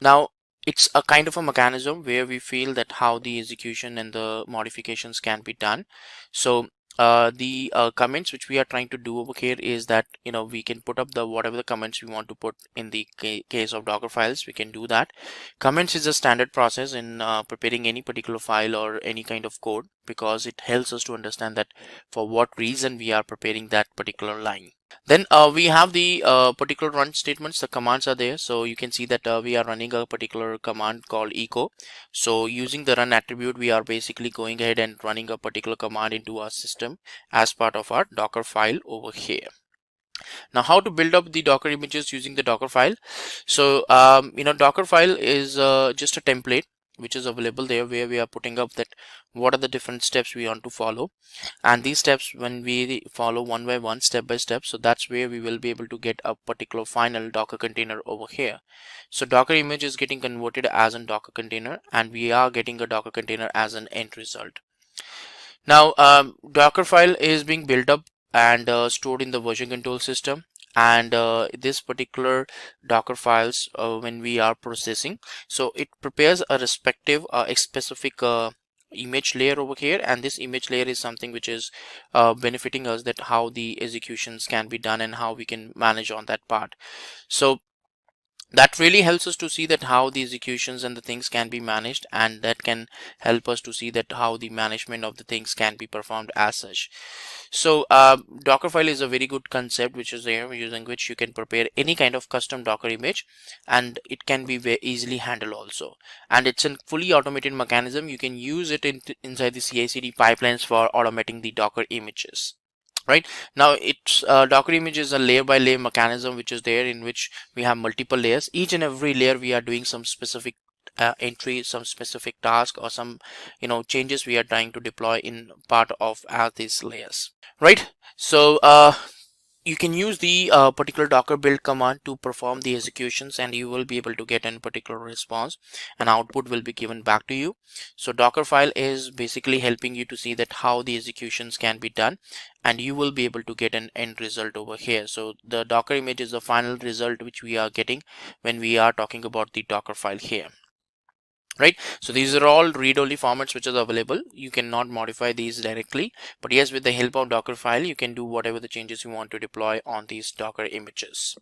Now it's a kind of a mechanism where we feel that how the execution and the modifications can be done. So the comments which we are trying to do over here is that, you know, we can put up the whatever the comments we want to put in the case of Docker files, we can do that. Comments is a standard process in preparing any particular file or any kind of code, because it helps us to understand that for what reason we are preparing that particular line. Then we have the particular run statements. The commands are there, so you can see that we are running a particular command called echo. So using the run attribute, we are basically going ahead and running a particular command into our system as part of our Docker file over here. Now how to build up the Docker images using the Docker file? So you know, Docker file is just a template which is available there, where we are putting up that what are the different steps we want to follow, and these steps, when we follow one by one, step by step, so that's where we will be able to get a particular final Docker container over here. So Docker image is getting converted as a Docker container, and we are getting a Docker container as an end result. Now Docker file is being built up and stored in the version control system, and this particular Docker files, when we are processing, so it prepares a respective specific image layer over here, and this image layer is something which is benefiting us, that how the executions can be done and how we can manage on that part. So that really helps us to see that how the executions and the things can be managed, and that can help us to see that how the management of the things can be performed as such. So Dockerfile is a very good concept which is there, using which you can prepare any kind of custom Docker image, and it can be very easily handled also, and it's a fully automated mechanism. You can use it inside the CI/CD pipelines for automating the Docker images. Right now, it's Docker image is a layer by layer mechanism which is there, in which we have multiple layers. Each and every layer we are doing some specific entry, some specific task, or some changes we are trying to deploy in part of as these layers. Right, so you can use the particular docker build command to perform the executions, and you will be able to get a particular response, and output will be given back to you. So docker file is basically helping you to see that how the executions can be done, and you will be able to get an end result over here. So the docker image is the final result which we are getting when we are talking about the docker file here. Right, so these are all read-only formats which is available. You cannot modify these directly, but yes, with the help of docker file you can do whatever the changes you want to deploy on these docker images.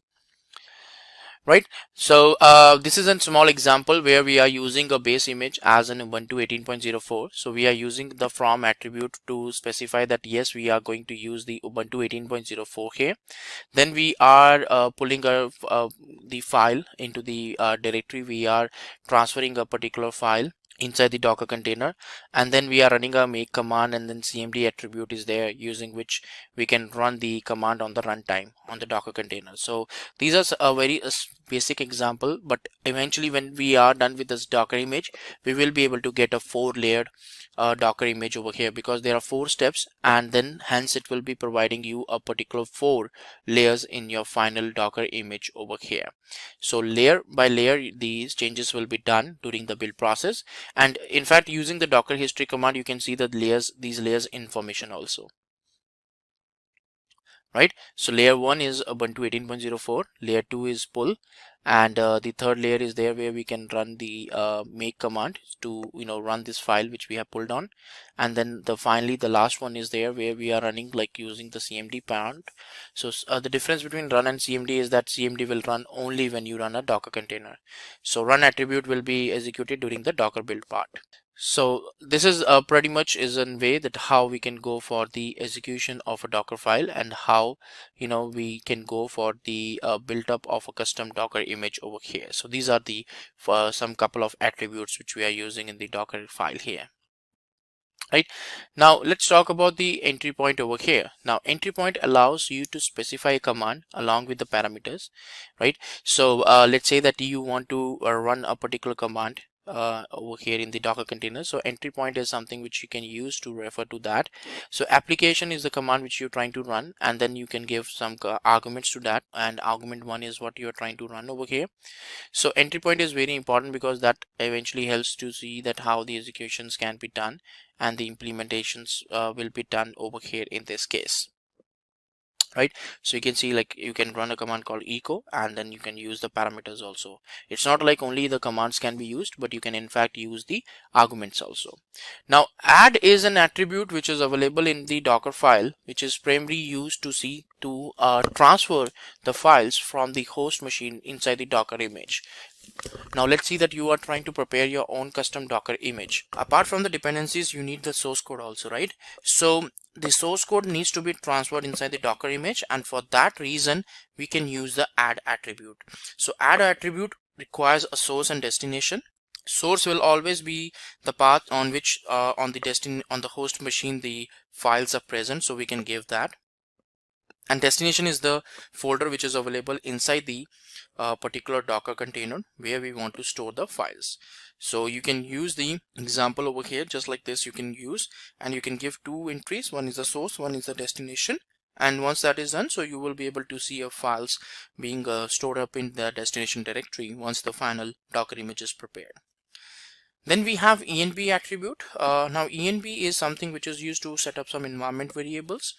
Right, so this is a small example where we are using a base image as an Ubuntu 18.04. So we are using the from attribute to specify that yes, we are going to use the Ubuntu 18.04 here. Then we are pulling the file into the directory. We are transferring a particular file inside the docker container, and then we are running a make command, and then cmd attribute is there, using which we can run the command on the runtime on the docker container. So these are a very basic example, but eventually when we are done with this docker image, we will be able to get a 4-layered docker image over here, because there are 4 steps, and then hence it will be providing you a particular 4 layers in your final docker image over here. So layer by layer these changes will be done during the build process, and in fact using the docker history command you can see the layers, these layers information also. Right, so layer 1 is Ubuntu 18.04, layer 2 is pull, and the third layer is there where we can run the make command to run this file which we have pulled on, and then finally the last one is there where we are running like using the cmd parent. So the difference between run and cmd is that cmd will run only when you run a docker container. So run attribute will be executed during the docker build part. So this is pretty much is a way that how we can go for the execution of a docker file, and how we can go for the build up of a custom docker image over here. So these are the some couple of attributes which we are using in the docker file here. Right, now let's talk about the entry point over here. Now entry point allows you to specify a command along with the parameters. Right, so let's say that you want to run a particular command over here in the docker container. So entry point is something which you can use to refer to that. So application is the command which you're trying to run, and then you can give some arguments to that, and argument 1 is what you're trying to run over here. So entry point is very important because that eventually helps to see that how the executions can be done, and the implementations will be done over here in this case. Right, so you can see like you can run a command called echo, and then you can use the parameters also. It's not like only the commands can be used, but you can in fact use the arguments also. Now add is an attribute which is available in the docker file, which is primarily used to transfer the files from the host machine inside the docker image. Now let's see that you are trying to prepare your own custom docker image. Apart from the dependencies, you need the source code also, right? So the source code needs to be transferred inside the docker image, and for that reason we can use the add attribute. So add attribute requires a source and destination. Source will always be the path on which on the host machine the files are present, so we can give that. And destination is the folder which is available inside the particular docker container where we want to store the files. So you can use the example over here just like this. You can use, and you can give 2 entries. One is the source, one is the destination, and once that is done, so you will be able to see your files being stored up in the destination directory once the final docker image is prepared. Then we have env attribute. Now env is something which is used to set up some environment variables,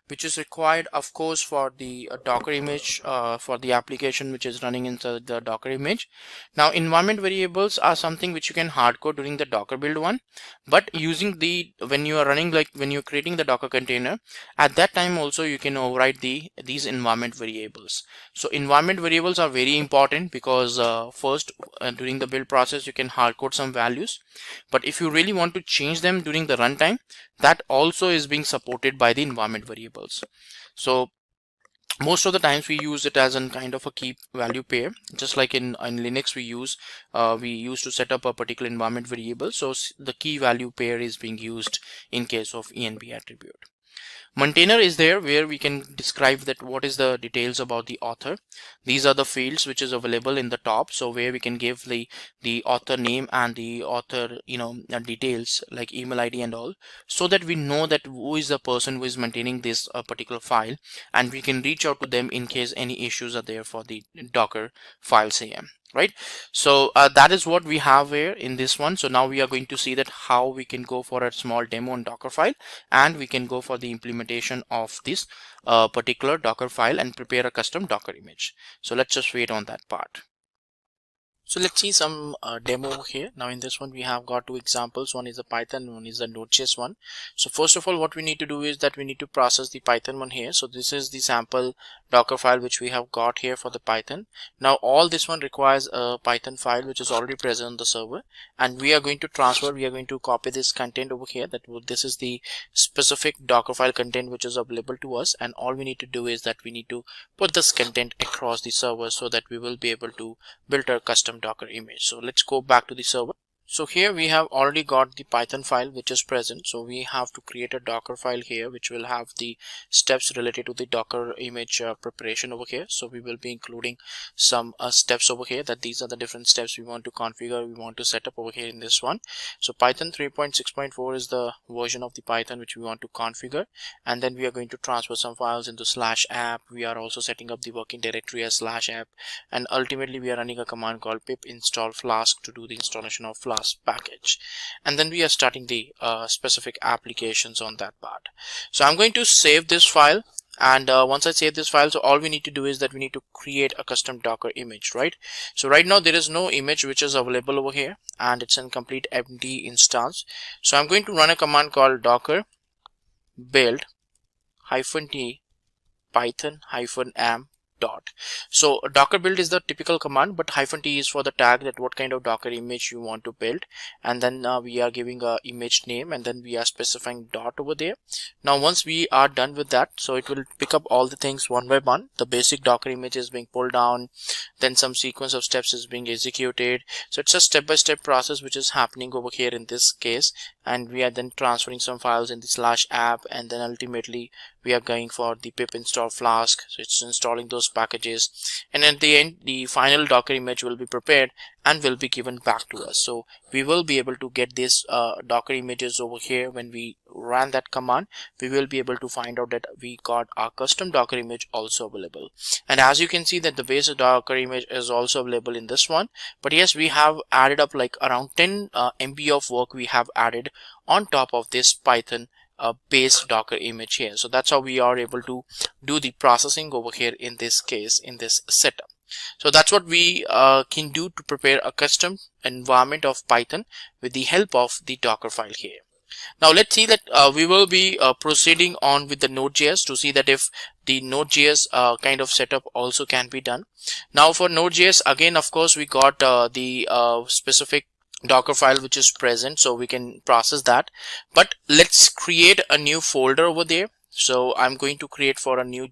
which is required of course for the docker image, for the application which is running inside the docker image. Now environment variables are something which you can hardcode during the docker build one, but using the when you are running, like when you're creating the docker container, at that time also you can override these environment variables. So environment variables are very important because first during the build process you can hardcode some values, but if you really want to change them during the runtime, that also is being supported by the environment variables. So most of the times we use it as a kind of a key value pair, just like in Linux we use to set up a particular environment variable. So the key value pair is being used in case of env attribute. Maintainer is there where we can describe that what is the details about the author. These are the fields which is available in the top, so where we can give the author name and the author details like email ID and all, so that we know that who is the person who is maintaining this particular file, and we can reach out to them in case any issues are there for the Docker files here, right? So that is what we have here in this one. So now we are going to see that how we can go for a small demo on Docker file, and we can go for the implementation of this particular Docker file and prepare a custom Docker image. So let's just wait on that part. So let's see some demo here. Now in this one we have got two examples. One is the Python, one is the Node.js one. So first of all, what we need to do is that we need to process the Python one here. So this is the sample Docker file which we have got here for the Python. Now all this one requires a Python file which is already present on the server, and we are going to transfer, we are going to copy this content over here. This is the specific Docker file content which is available to us, and all we need to do is that we need to put this content across the server so that we will be able to build a custom Docker image. So let's go back to the server. So here we have already got the Python file which is present. So we have to create a Docker file here which will have the steps related to the Docker image preparation over here. So we will be including some steps over here, that these are the different steps we want to configure, we want to set up over here in this one. So Python 3.6.4 is the version of the Python which we want to configure, and then we are going to transfer some files into /app. We are also setting up the working directory as /app, and ultimately we are running a command called pip install flask to do the installation of Flask package, and then we are starting the specific applications on that part. So I'm going to save this file, and once I save this file, so all we need to do is that we need to create a custom Docker image, right? So right now there is no image which is available over here, and it's in complete empty instance. So I'm going to run a command called docker build -t python -am dot. So docker build is the typical command, but -t is for the tag, that what kind of Docker image you want to build, and then we are giving a image name, and then we are specifying dot over there. Now once we are done with that, so it will pick up all the things one by one. The basic Docker image is being pulled down, then some sequence of steps is being executed. So it's a step-by-step process which is happening over here in this case, and we are then transferring some files in the /app, and then ultimately we are going for the pip install flask. So it's installing those packages, and at the end the final Docker image will be prepared and will be given back to us. So we will be able to get this Docker images over here. When we run that command, we will be able to find out that we got our custom Docker image also available. And as you can see that the base Docker image is also available in this one, but yes, we have added up like around 10 MB of work we have added on top of this Python base Docker image here. So that's how we are able to do the processing over here in this case, in this setup. So that's what we can do to prepare a custom environment of Python with the help of the Docker file here. Now let's see that we will be proceeding on with the Node.js to see that if the Node.js kind of setup also can be done. Now for Node.js, again, of course, we got the specific Docker file which is present, so we can process that. But let's create a new folder over there. So I'm going to create for a new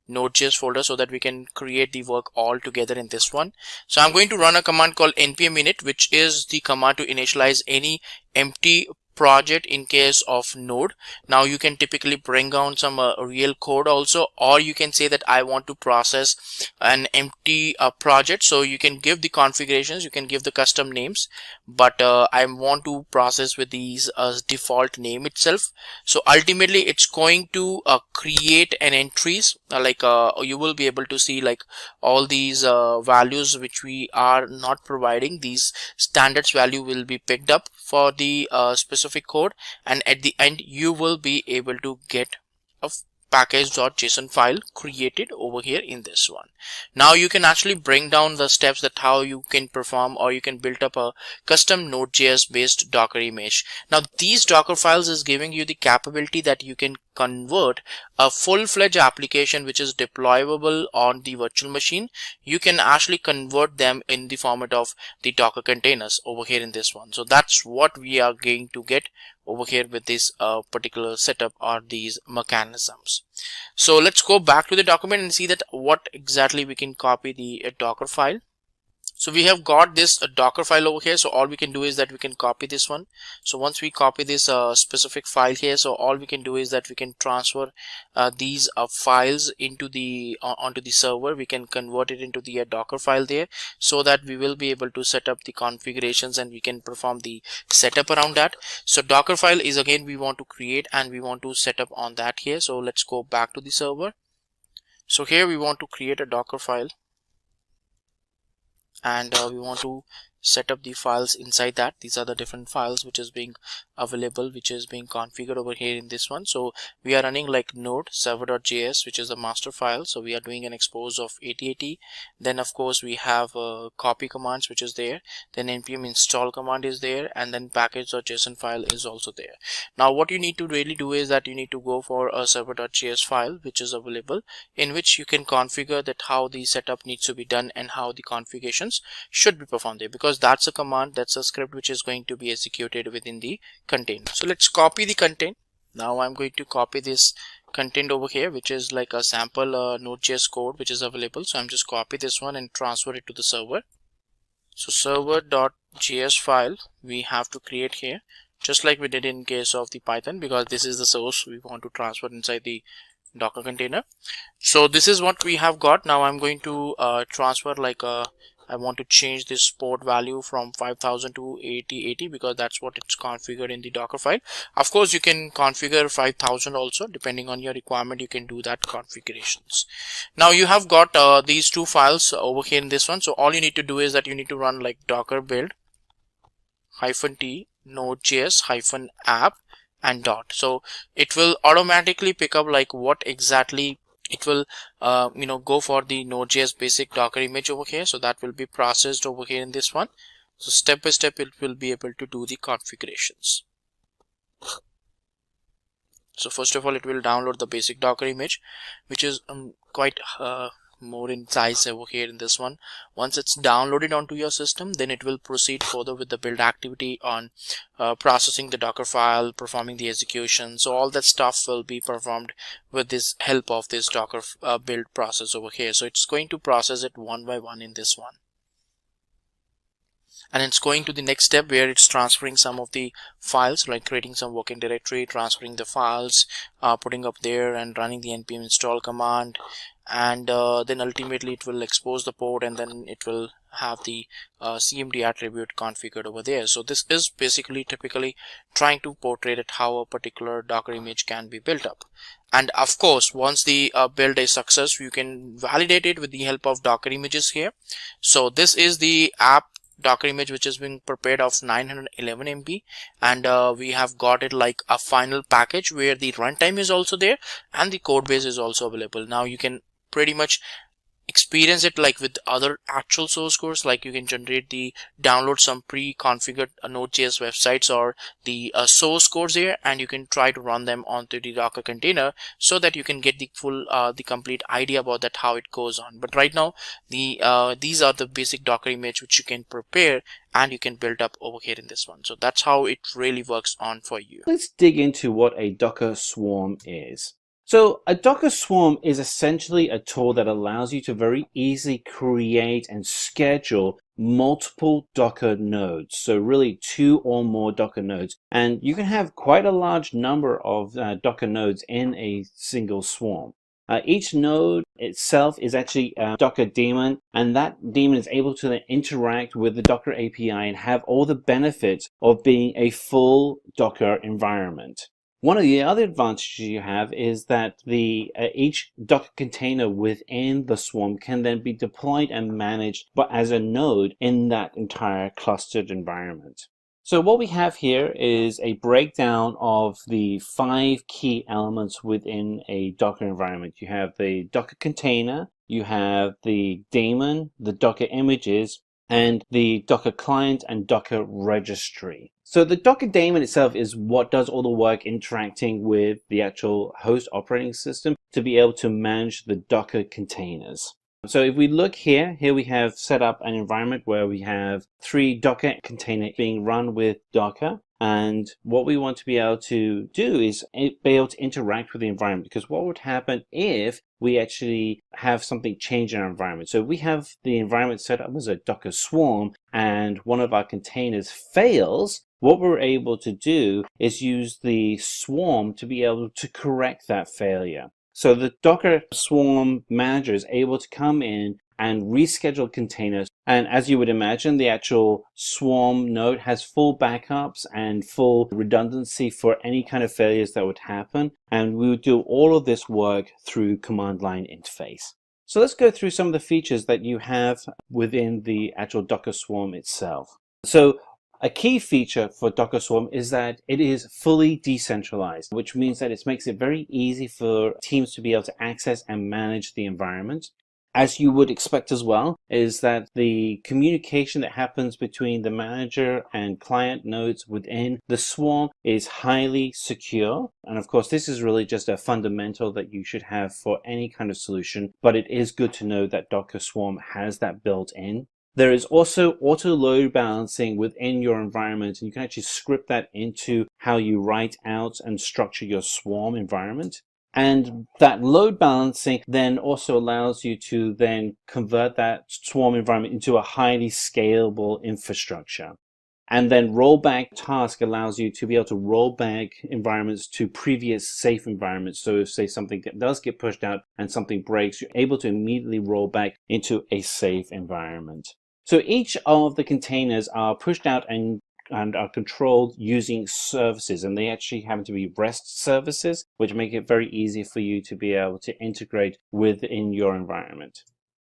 Node.js folder so that we can create the work all together in this one. So I'm going to run a command called npm init, which is the command to initialize any empty project in case of Node. Now you can typically bring down some real code also, or you can say that I want to process an empty project. So you can give the configurations, you can give the custom names, but I want to process with these default name itself. So ultimately it's going to create an entries like you will be able to see like all these values which we are not providing. These standards value will be picked up for the specific code, and at the end you will be able to get a package.json file created over here in this one. Now you can actually bring down the steps that how you can perform, or you can build up a custom Node.js based Docker image. Now these Docker files is giving you the capability that you can convert a full-fledged application which is deployable on the virtual machine. You can actually convert them in the format of the Docker containers over here in this one. So that's what we are going to get over here with this particular setup or these mechanisms. So let's go back to the document and see that what exactly we can copy the Docker file. So we have got this Docker file over here. So all we can do is that we can copy this one. So once we copy this specific file here, so all we can do is that we can transfer these files into the onto the server. We can convert it into the Docker file there, so that we will be able to set up the configurations and we can perform the setup around that. So Docker file is again we want to create and we want to set up on that here. So let's go back to the server. So here we want to create a Docker file, and we want to set up the files inside that. These are the different files which is being available, which is being configured over here in this one. So we are running like node server.js, which is the master file. So we are doing an expose of 8080. Then of course we have copy commands which is there, then npm install command is there, and then package.json file is also there. Now what you need to really do is that you need to go for a server.js file which is available, in which you can configure that how the setup needs to be done and how the configurations should be performed there, because that's a command, that's a script which is going to be executed within the container. So let's copy the content. Now I'm going to copy this content over here, which is like a sample node.js code which is available. So I'm just copy this one and transfer it to the server. So server.js file we have to create here, just like we did in case of the Python, because this is the source we want to transfer inside the Docker container. So this is what we have got. Now I'm going to transfer like I want to change this port value from 5000 to 8080, because that's what it's configured in the Docker file. Of course you can configure 5000 also, depending on your requirement you can do that configurations. Now you have got these two files over here in this one. So all you need to do is that you need to run like docker build -t node.js -app and dot. So it will automatically pick up like what exactly it will go for the node.js basic Docker image over here. So that will be processed over here in this one. So step by step it will be able to do the configurations. So first of all it will download the basic Docker image, which is quite more in size over here in this one. Once it's downloaded onto your system, then it will proceed further with the build activity on processing the Docker file, performing the execution. So all that stuff will be performed with this help of this Docker build process over here. So it's going to process it one by one in this one, and it's going to the next step where it's transferring some of the files, like creating some working directory, transferring the files, putting up there and running the npm install command, and then ultimately it will expose the port, and then it will have the cmd attribute configured over there. So this is basically typically trying to portray that how a particular Docker image can be built up. And of course once the build is success, you can validate it with the help of Docker images here. So this is the app Docker image which is being prepared of 911 MB, and we have got it like a final package where the runtime is also there and the code base is also available. Now you can pretty much experience it like with other actual source codes, like you can download some pre-configured Node.js websites or the source codes here, and you can try to run them onto the Docker container so that you can get the full the complete idea about that how it goes on. But right now these are the basic Docker image which you can prepare and you can build up over here in this one. So that's how it really works on for you. Let's dig into what a Docker swarm is. So a Docker swarm is essentially a tool that allows you to very easily create and schedule multiple Docker nodes. So really 2 or more Docker nodes. And you can have quite a large number of Docker nodes in a single swarm. Each node itself is actually a Docker daemon, and that daemon is able to then interact with the Docker API and have all the benefits of being a full Docker environment. One of the other advantages you have is that each Docker container within the swarm can then be deployed and managed as a node in that entire clustered environment. So what we have here is a breakdown of the 5 key elements within a Docker environment. You have the Docker container, you have the daemon, the Docker images, and the Docker client and Docker registry. So the Docker daemon itself is what does all the work interacting with the actual host operating system to be able to manage the Docker containers. So if we look here we have set up an environment where we have 3 Docker containers being run with Docker. And what we want to be able to do is be able to interact with the environment, because what would happen if we actually have something change in our environment? So we have the environment set up as a Docker swarm and one of our containers fails. What we're able to do is use the swarm to be able to correct that failure. So the Docker Swarm manager is able to come in and reschedule containers. And as you would imagine, the actual Swarm node has full backups and full redundancy for any kind of failures that would happen. And we would do all of this work through command line interface. So let's go through some of the features that you have within the actual Docker Swarm itself. So a key feature for Docker Swarm is that it is fully decentralized, which means that it makes it very easy for teams to be able to access and manage the environment. As you would expect as well, is that the communication that happens between the manager and client nodes within the swarm is highly secure. And of course, this is really just a fundamental that you should have for any kind of solution, but it is good to know that Docker Swarm has that built in. There is also auto load balancing within your environment, and you can actually script that into how you write out and structure your swarm environment. And that load balancing then also allows you to then convert that swarm environment into a highly scalable infrastructure. And then rollback task allows you to be able to roll back environments to previous safe environments. So if, say, something does get pushed out and something breaks, you're able to immediately roll back into a safe environment. So each of the containers are pushed out and are controlled using services, and they actually happen to be REST services, which make it very easy for you to be able to integrate within your environment.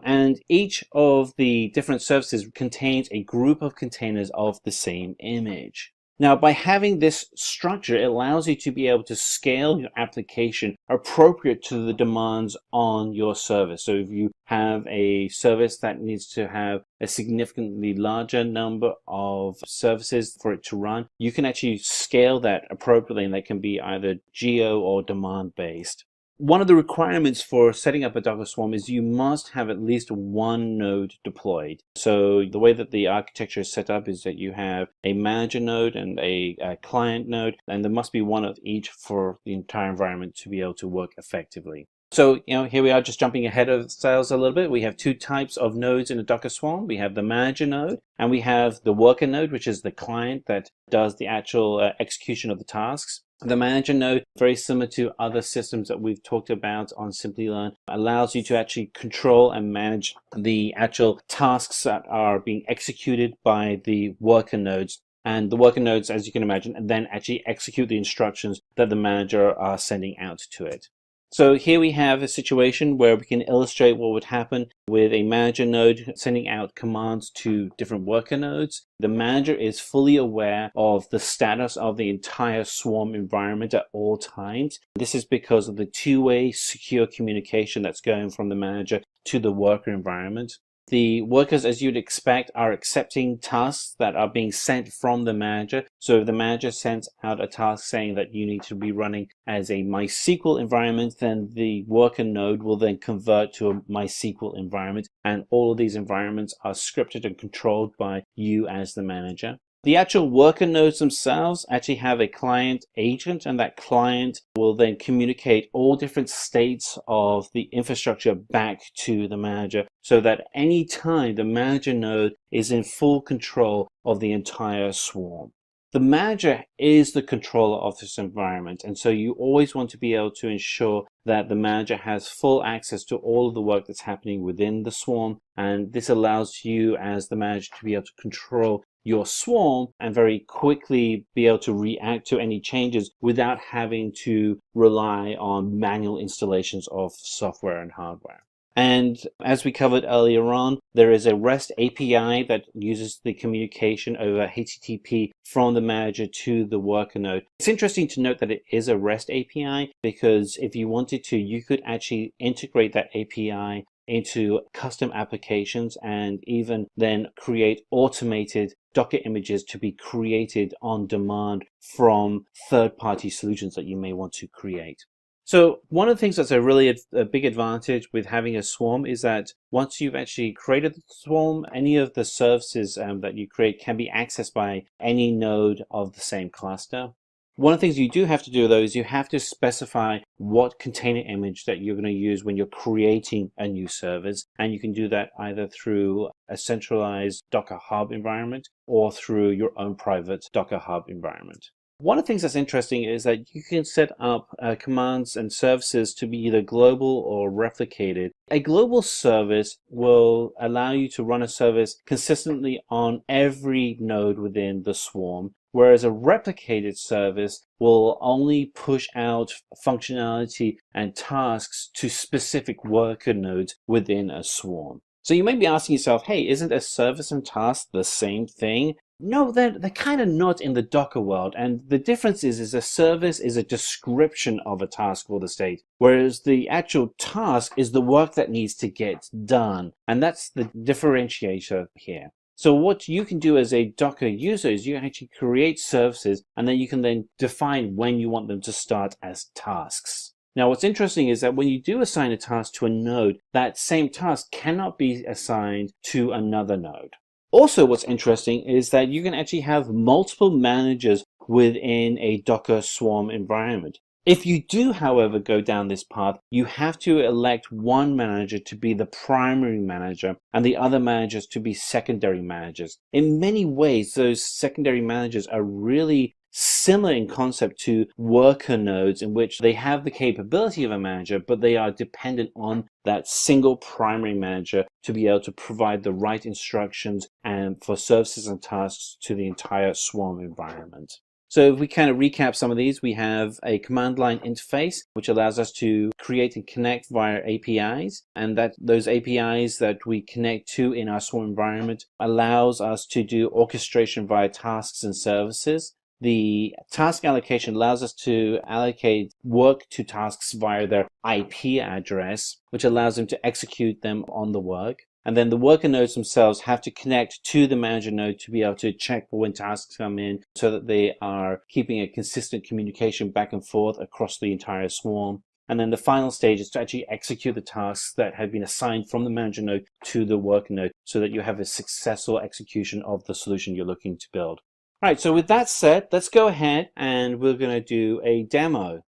And each of the different services contains a group of containers of the same image. Now, by having this structure, it allows you to be able to scale your application appropriate to the demands on your service. So if you have a service that needs to have a significantly larger number of services for it to run, you can actually scale that appropriately, and that can be either geo or demand based. One of the requirements for setting up a Docker Swarm is you must have at least one node deployed. So the way that the architecture is set up is that you have a manager node and a client node, and there must be one of each for the entire environment to be able to work effectively. So, here we are just jumping ahead of ourselves a little bit. We have two types of nodes in a Docker Swarm. We have the manager node, and we have the worker node, which is the client that does the actual execution of the tasks. The manager node, very similar to other systems that we've talked about on Simplilearn, allows you to actually control and manage the actual tasks that are being executed by the worker nodes. And the worker nodes, as you can imagine, then actually execute the instructions that the manager are sending out to it. So here we have a situation where we can illustrate what would happen with a manager node sending out commands to different worker nodes. The manager is fully aware of the status of the entire swarm environment at all times. This is because of the two-way secure communication that's going from the manager to the worker environment. The workers, as you'd expect, are accepting tasks that are being sent from the manager. So if the manager sends out a task saying that you need to be running as a MySQL environment, then the worker node will then convert to a MySQL environment. And all of these environments are scripted and controlled by you as the manager. The actual worker nodes themselves actually have a client agent, and that client will then communicate all different states of the infrastructure back to the manager, so that any time the manager node is in full control of the entire swarm. The manager is the controller of this environment, and so you always want to be able to ensure that the manager has full access to all of the work that's happening within the swarm, and this allows you as the manager to be able to control your swarm and very quickly be able to react to any changes without having to rely on manual installations of software and hardware. And as we covered earlier on, there is a REST API that uses the communication over HTTP from the manager to the worker node. It's interesting to note that it is a REST API, because if you wanted to, you could actually integrate that API into custom applications and even then create automated Docker images to be created on demand from third-party solutions that you may want to create. So one of the things that's a big advantage with having a swarm is that once you've actually created the swarm, any of the services that you create can be accessed by any node of the same cluster. One of the things you do have to do though is you have to specify what container image that you're going to use when you're creating a new service, and you can do that either through a centralized Docker Hub environment or through your own private Docker Hub environment. One of the things that's interesting is that you can set up commands and services to be either global or replicated. A global service will allow you to run a service consistently on every node within the swarm, whereas a replicated service will only push out functionality and tasks to specific worker nodes within a swarm. So you may be asking yourself, hey, isn't a service and task the same thing? No, they're kind of not in the Docker world. And the difference is a service is a description of a task for the state, whereas the actual task is the work that needs to get done. And that's the differentiator here. So what you can do as a Docker user is you actually create services, and then you can then define when you want them to start as tasks. Now, what's interesting is that when you do assign a task to a node, that same task cannot be assigned to another node. Also, what's interesting is that you can actually have multiple managers within a Docker Swarm environment. If you do, however, go down this path, you have to elect one manager to be the primary manager and the other managers to be secondary managers. In many ways, those secondary managers are really similar in concept to worker nodes, in which they have the capability of a manager, but they are dependent on that single primary manager to be able to provide the right instructions and for services and tasks to the entire Swarm environment. So if we kind of recap some of these, we have a command line interface, which allows us to create and connect via APIs, and that those APIs that we connect to in our Swarm environment allows us to do orchestration via tasks and services. The task allocation allows us to allocate work to tasks via their IP address, which allows them to execute them on the work. And then the worker nodes themselves have to connect to the manager node to be able to check for when tasks come in, so that they are keeping a consistent communication back and forth across the entire swarm. And then the final stage is to actually execute the tasks that have been assigned from the manager node to the worker node, so that you have a successful execution of the solution you're looking to build. All right, so with that said, let's go ahead and we're going to do a demo.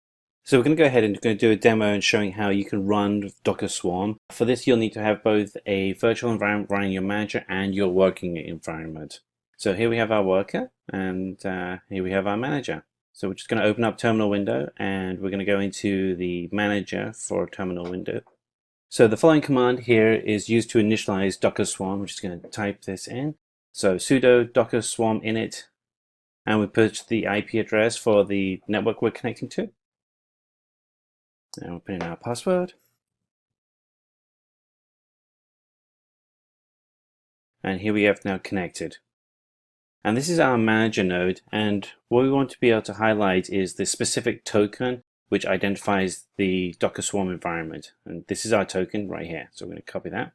So we're going to go ahead and going to do a demo and showing how you can run Docker Swarm. For this, you'll need to have both a virtual environment running your manager and your working environment. So here we have our worker, and here we have our manager. So we're just going to open up terminal window, and we're going to go into the manager for terminal window. So the following command here is used to initialize Docker Swarm. We're just going to type this in. So sudo docker swarm init. And we put the IP address for the network we're connecting to. And we'll put in our password. And here we have now connected. And this is our manager node. And what we want to be able to highlight is the specific token which identifies the Docker Swarm environment. And this is our token right here. So we're going to copy that,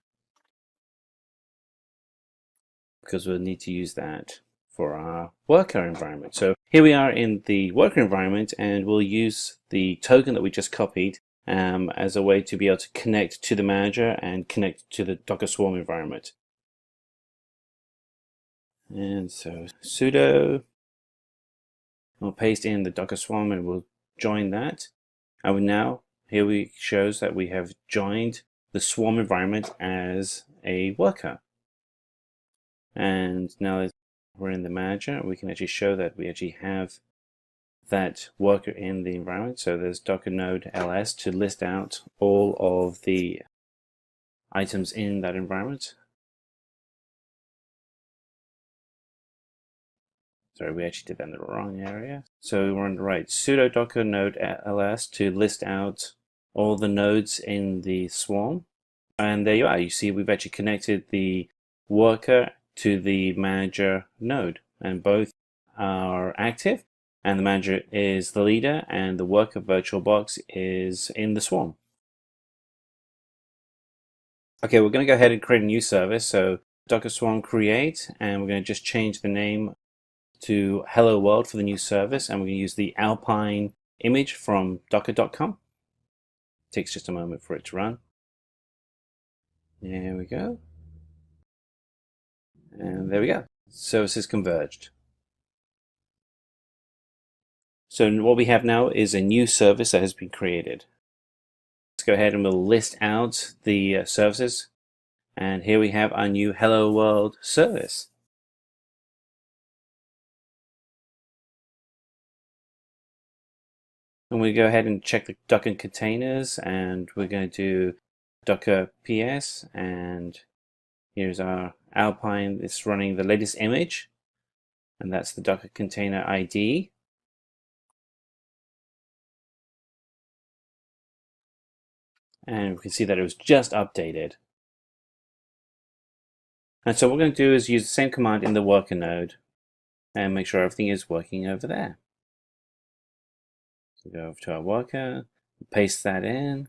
because we'll need to use that for our worker environment. So here we are in the worker environment, and we'll use the token that we just copied as a way to be able to connect to the manager and connect to the Docker Swarm environment. And so sudo, we'll paste in the Docker Swarm and we'll join that. And now here we shows that we have joined the Swarm environment as a worker. And now that we're in the manager, we can actually show that we actually have that worker in the environment. So there's Docker node ls to list out all of the items in that environment. Sorry, we actually did that in the wrong area. So we're on the right, sudo docker node ls to list out all the nodes in the swarm. And there you are. You see we've actually connected the worker to the manager node, and both are active, and the manager is the leader and the worker VirtualBox is in the swarm. Okay, we're going to go ahead and create a new service. So Docker Swarm create, and we're going to just change the name to Hello World for the new service, and we're going to use the Alpine image from docker.com. Takes just a moment for it to run. There we go. And there we go. Services converged. So what we have now is a new service that has been created. Let's go ahead and we'll list out the services. And here we have our new Hello World service. And we go ahead and check the Docker containers, and we're going to do Docker PS, and here's our Alpine. It's running the latest image, and that's the Docker container ID. And we can see that it was just updated. And so what we're going to do is use the same command in the worker node and make sure everything is working over there. So go over to our worker, paste that in.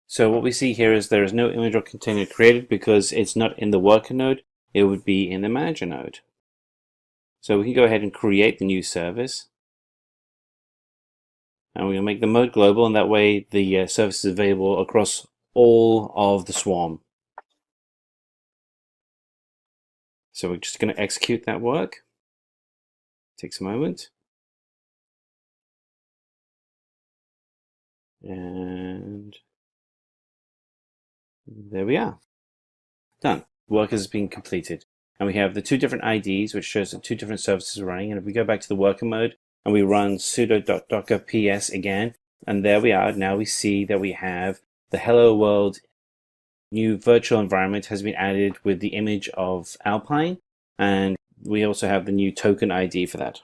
So what we see here is there is no image or container created because it's not in the worker node. It would be in the manager node. So we can go ahead and create the new service. And we're going to make the mode global, and that way the service is available across all of the swarm. So we're just going to execute that work. Takes a moment. And there we are. Done. Work has been completed. And we have the two different IDs, which shows the two different services running. And if we go back to the worker mode and we run sudo.docker ps again, and there we are. Now we see that we have the Hello World new virtual environment has been added with the image of Alpine. And we also have the new token ID for that.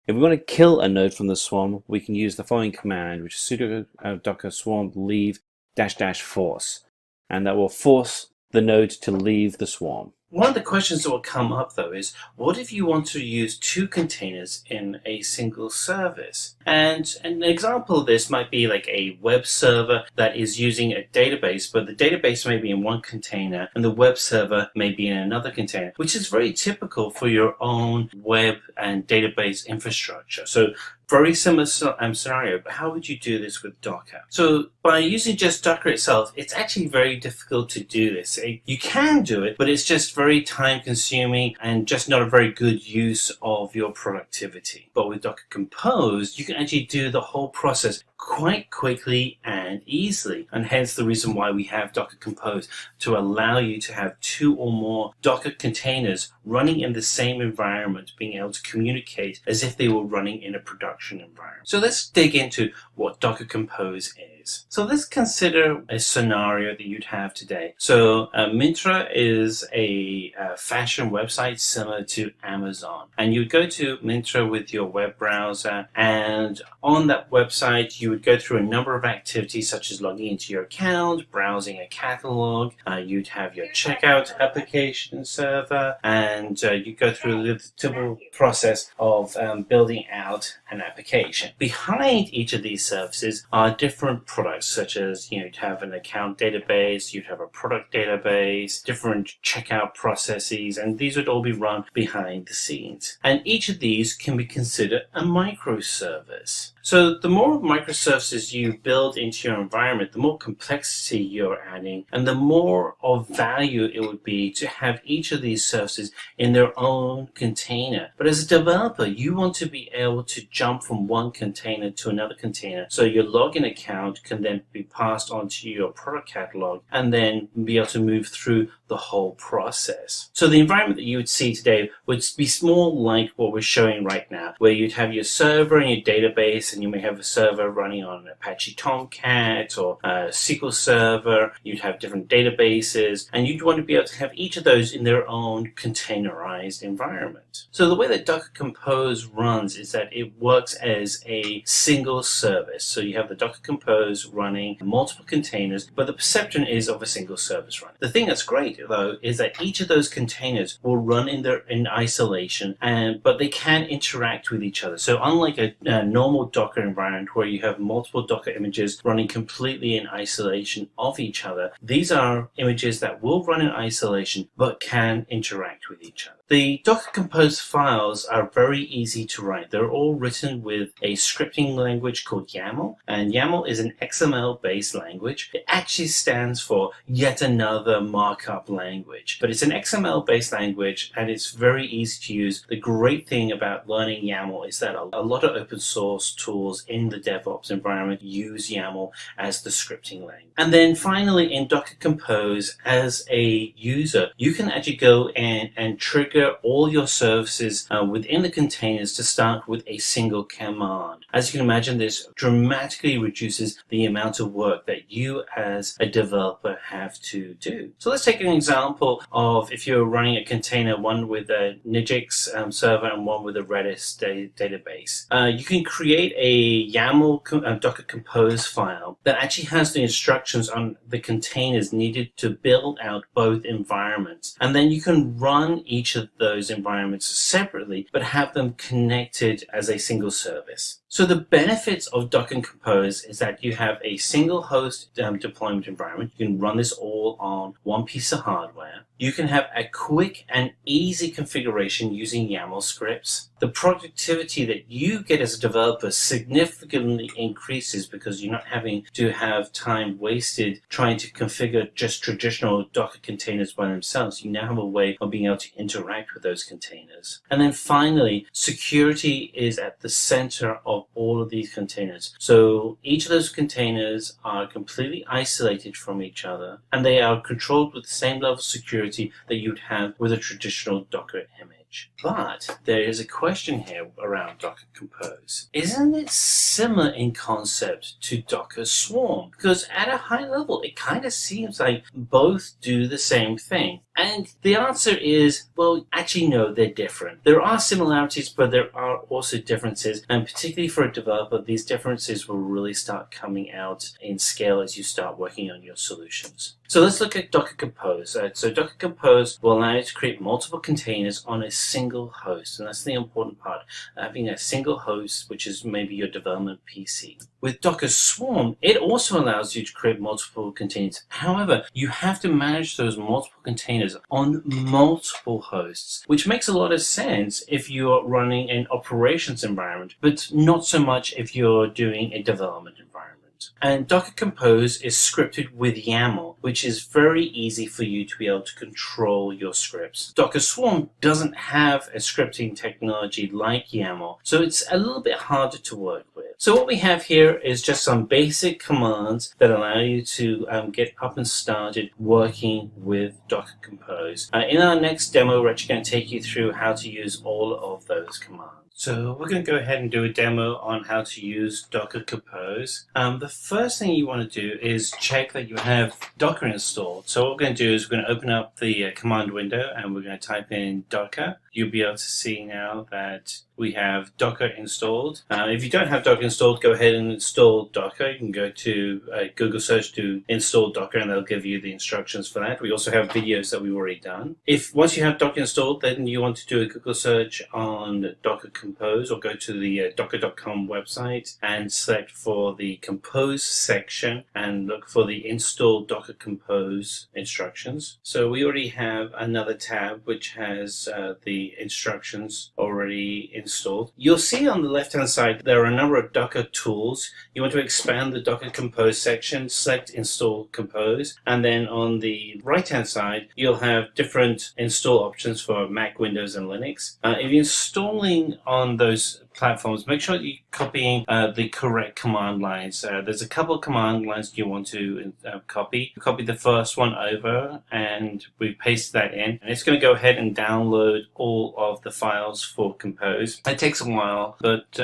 If we want to kill a node from the swarm, we can use the following command, which is sudo docker swarm leave -- force. And that will force the node to leave the swarm. One of the questions that will come up though is, what if you want to use two containers in a single service? And an example of this might be like a web server that is using a database, but the database may be in one container and the web server may be in another container, which is very typical for your own web and database infrastructure. So very similar scenario, but how would you do this with Docker? So by using just Docker itself, it's actually very difficult to do this. You can do it, but it's just very time consuming and just not a very good use of your productivity. But with Docker Compose, you can actually do the whole process quite quickly and easily, and hence the reason why we have Docker Compose, to allow you to have two or more Docker containers running in the same environment, being able to communicate as if they were running in a production environment. So let's dig into what Docker Compose is. So let's consider a scenario that you'd have today. So Myntra is a fashion website similar to Amazon, and you would go to Myntra with your web browser, and on that website you would go through a number of activities such as logging into your account, browsing a catalog, you'd have your checkout application server, and you go through the typical process of building out an application. Behind each of these services are different products, such as you'd have an account database, you'd have a product database, different checkout processes, and these would all be run behind the scenes. And each of these can be considered a microservice. So the more microservices you build into your environment, the more complexity you're adding, and the more of value it would be to have each of these services in their own container. But as a developer, you want to be able to jump from one container to another container, so your login account can then be passed on to your product catalog and then be able to move through the whole process. So the environment that you would see today would be more like what we're showing right now, where you'd have your server and your database, and you may have a server running on Apache Tomcat or SQL Server. You'd have different databases, and you'd want to be able to have each of those in their own containerized environment. So the way that Docker Compose runs is that it works as a single service. So you have the Docker Compose running multiple containers, but the perception is of a single service run. The thing that's great though is that each of those containers will run in isolation, but they can interact with each other. So unlike a normal Docker environment where you have multiple Docker images running completely in isolation of each other, these are images that will run in isolation but can interact with each other. The Docker Compose files are very easy to write. They're all written with a scripting language called YAML, and YAML is an XML-based language. It actually stands for yet another markup language, but it's an XML-based language and it's very easy to use. The great thing about learning YAML is that a lot of open source tools in the DevOps environment use YAML as the scripting language. And then finally, in Docker Compose, as a user, you can actually go in and trigger all your services within the containers to start with a single command. As you can imagine, this dramatically reduces the amount of work that you as a developer have to do. So let's take an example of if you're running a container, one with a Nginx server and one with a Redis database. You can create a YAML Docker Compose file that actually has the instructions on the containers needed to build out both environments. And then you can run each of those environments separately, but have them connected as a single service. So the benefits of Docker Compose is that you have a single host deployment environment. You can run this all on one piece of hardware. You can have a quick and easy configuration using YAML scripts. The productivity that you get as a developer significantly increases because you're not having to have time wasted trying to configure just traditional Docker containers by themselves. You now have a way of being able to interact with those containers. And then finally, security is at the center of all of these containers. So each of those containers are completely isolated from each other, and they are controlled with the same level of security that you'd have with a traditional Docker image. But there is a question here around Docker Compose. Isn't it similar in concept to Docker Swarm? Because at a high level, it kind of seems like both do the same thing. And the answer is, well, actually, no, they're different. There are similarities, but there are also differences. And particularly for a developer, these differences will really start coming out in scale as you start working on your solutions. So let's look at Docker Compose. So Docker Compose will allow you to create multiple containers on a single host. And that's the important part, having a single host, which is maybe your development PC. With Docker Swarm, it also allows you to create multiple containers. However, you have to manage those multiple containers on multiple hosts, which makes a lot of sense if you're running an operations environment, but not so much if you're doing a development environment. And Docker Compose is scripted with YAML, which is very easy for you to be able to control your scripts. Docker Swarm doesn't have a scripting technology like YAML, so it's a little bit harder to work with. So what we have here is just some basic commands that allow you to get up and started working with Docker Compose. In our next demo, we're actually going to take you through how to use all of those commands. So we're going to go ahead and do a demo on how to use Docker Compose. The first thing you want to do is check that you have Docker installed. So what we're going to do is we're going to open up the command window and we're going to type in Docker. You'll be able to see now that we have Docker installed. If you don't have Docker installed, go ahead and install Docker. You can go to Google search to install Docker and they'll give you the instructions for that. We also have videos that we've already done. If once you have Docker installed, then you want to do a Google search on Docker Compose or go to the docker.com website and select for the Compose section and look for the install Docker Compose instructions. So we already have another tab which has the instructions already installed. You'll see on the left-hand side there are a number of Docker tools. You want to expand the Docker Compose section, select Install Compose, and then on the right-hand side you'll have different install options for Mac, Windows, and Linux. If you're installing on those platforms, make sure that you're copying the correct command lines. There's a couple of command lines you want to copy. Copy the first one over and we paste that in, and it's going to go ahead and download all of the files for Compose. It takes a while, but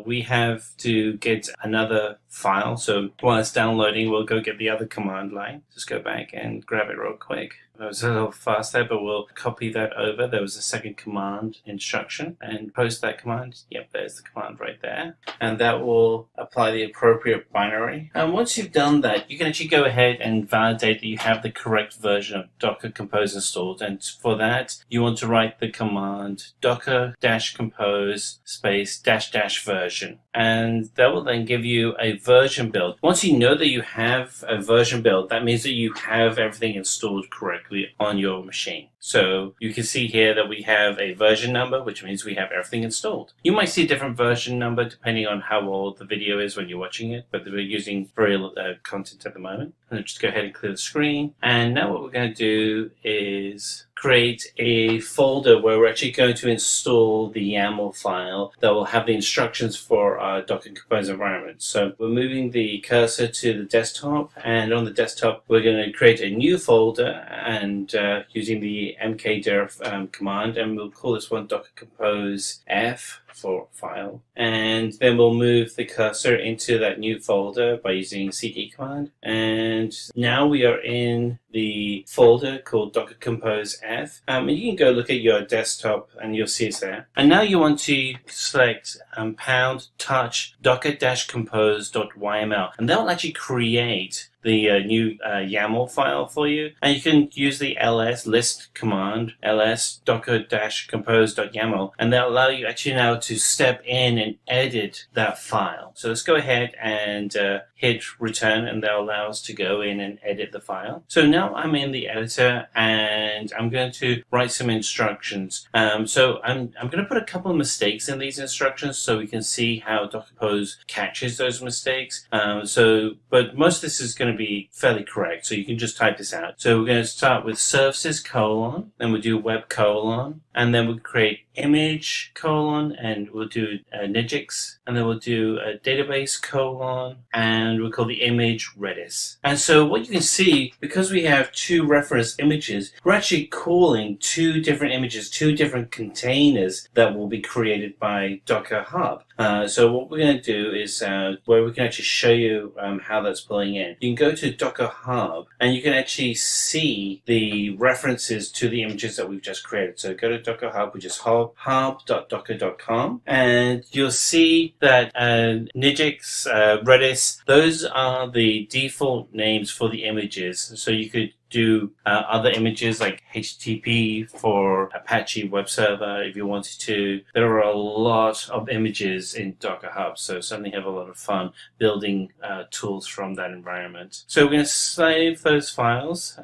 we have to get another file, so while it's downloading we'll go get the other command line. Just go back and grab it real quick. It was a little fast there, but we'll copy that over. There was a second command instruction and post that command. Yep, there's the command right there. And that will apply the appropriate binary. And once you've done that, you can actually go ahead and validate that you have the correct version of Docker Compose installed. And for that, you want to write the command docker-compose space -- version. And that will then give you a version build. Once you know that you have a version build, that means that you have everything installed correctly. correctly on your machine. So you can see here that we have a version number, which means we have everything installed. You might see a different version number depending on how old the video is when you're watching it, but we're using very content at the moment. And just go ahead and clear the screen. And now what we're going to do is create a folder where we're actually going to install the YAML file that will have the instructions for our Docker Compose environment. So we're moving the cursor to the desktop, and on the desktop we're going to create a new folder and using the mkdir command, and we'll call this one Docker Compose F for file, and then we'll move the cursor into that new folder by using cd command. And now we are in the folder called Docker Compose F, and you can go look at your desktop and you'll see it's there. And now you want to select pound touch docker-compose.yml, and that will actually create the new YAML file for you. And you can use the ls list command, ls docker-compose.yaml, and that'll allow you actually now to step in and edit that file. So let's go ahead and hit return, and that'll allow us to go in and edit the file. So now I'm in the editor and I'm going to write some instructions. So I'm going to put a couple of mistakes in these instructions so we can see how Docker Compose catches those mistakes. But most of this is going to be fairly correct, so you can just type this out. So we're going to start with services : then we'll do web : and then we'll create image : and we'll do Nginx, and then we'll do a database : and we'll call the image Redis. And so what you can see, because we have two reference images, we're actually calling two different images, two different containers that will be created by Docker Hub. So what we're going to do is where we can actually show you how that's pulling in. You can go to Docker Hub and you can actually see the references to the images that we've just created. So go to Docker Hub, which is hub.docker.com, and you'll see that Nginx, Redis, those are the default names for the images. So you could do other images like HTTP for Apache web server if you wanted to. There are a lot of images in Docker Hub, so certainly have a lot of fun building tools from that environment. So we're going to save those files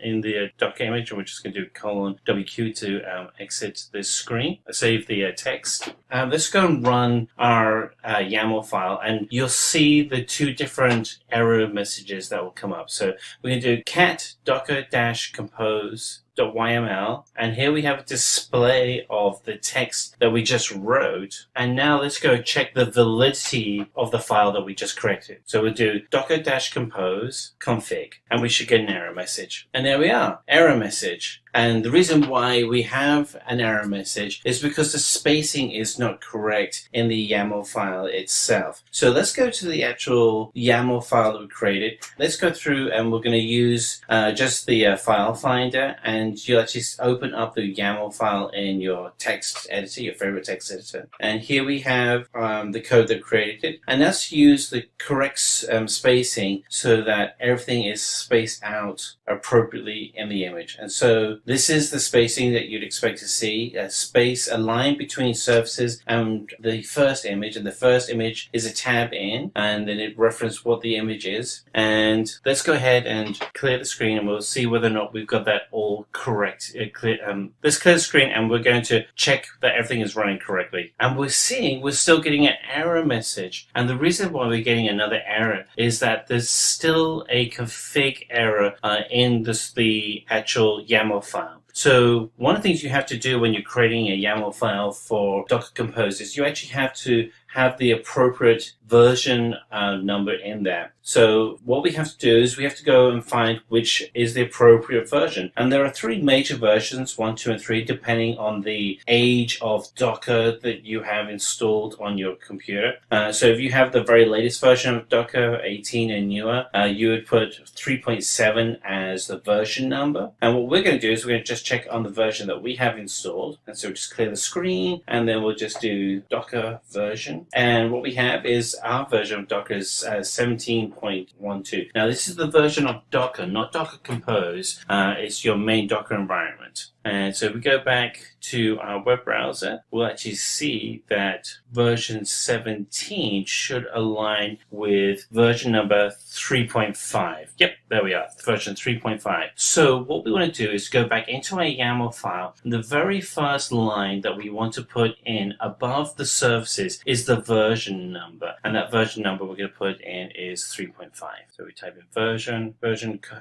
in the Docker image, and we're just going to do :WQ to exit this screen. Save the text. Let's go and run our YAML file, and you'll see the two different error messages that will come up. So we're going to do cat docker-compose.yml, and here we have a display of the text that we just wrote. And now let's go check the validity of the file that we just created. So we'll do docker-compose config, and we should get an error message. And there we are, error message. And the reason why we have an error message is because the spacing is not correct in the YAML file itself. So let's go to the actual YAML file that we created. Let's go through, and we're going to use just the file finder, and you'll actually open up the YAML file in your text editor, your favorite text editor. And here we have the code that created it. And let's use the correct spacing so that everything is spaced out appropriately in the image. And so this is the spacing that you'd expect to see, a space, a line between surfaces and the first image, and the first image is a tab in, and then it references what the image is. And let's go ahead and clear the screen, and we'll see whether or not we've got that all correct. Let's clear the screen, and we're going to check that everything is running correctly. And we're still getting an error message. And the reason why we're getting another error is that there's still a config error in the actual YAML file. So one of the things you have to do when you're creating a YAML file for Docker Compose is you actually have to have the appropriate version number in there. So what we have to do is we have to go and find which is the appropriate version. And there are three major versions, 1, 2, and 3, depending on the age of Docker that you have installed on your computer. So if you have the very latest version of Docker, 18 and newer, you would put 3.7 as the version number. And what we're going to do is we're going to just check on the version that we have installed. And so just clear the screen, and then we'll just do Docker version. And what we have is our version of Docker is 17.12. Now this is the version of Docker, not Docker Compose. It's your main Docker environment. And so if we go back to our web browser, we'll actually see that version 17 should align with version number 3.5. Yep, There we are, version 3.5. So what we want to do is go back into our YAML file, and the very first line that we want to put in above the services is the version number, and that version number we're going to put in is 3.5. So we type in version,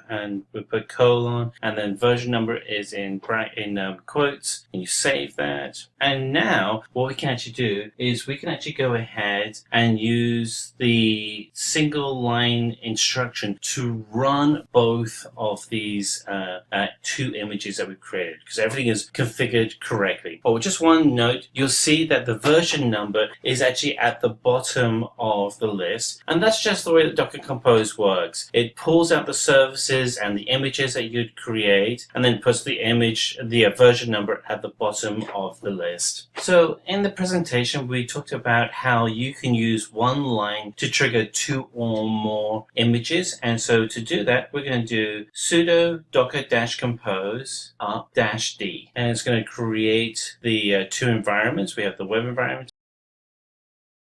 and we put colon, and then version number is in quotes, and you save that. And now what we can actually do is we can actually go ahead and use the single line instruction to run both of these two images that we've created, because everything is configured correctly. Oh, just one note, you'll see that the version number is actually at the bottom of the list, and that's just the way that Docker Compose works. It pulls out the services and the images that you'd create, and then puts the version number at the bottom of the list. So in the presentation, we talked about how you can use one line to trigger two or more images, and so to do that, we're going to do sudo docker-compose up-d, and it's going to create the two environments. We have the web environment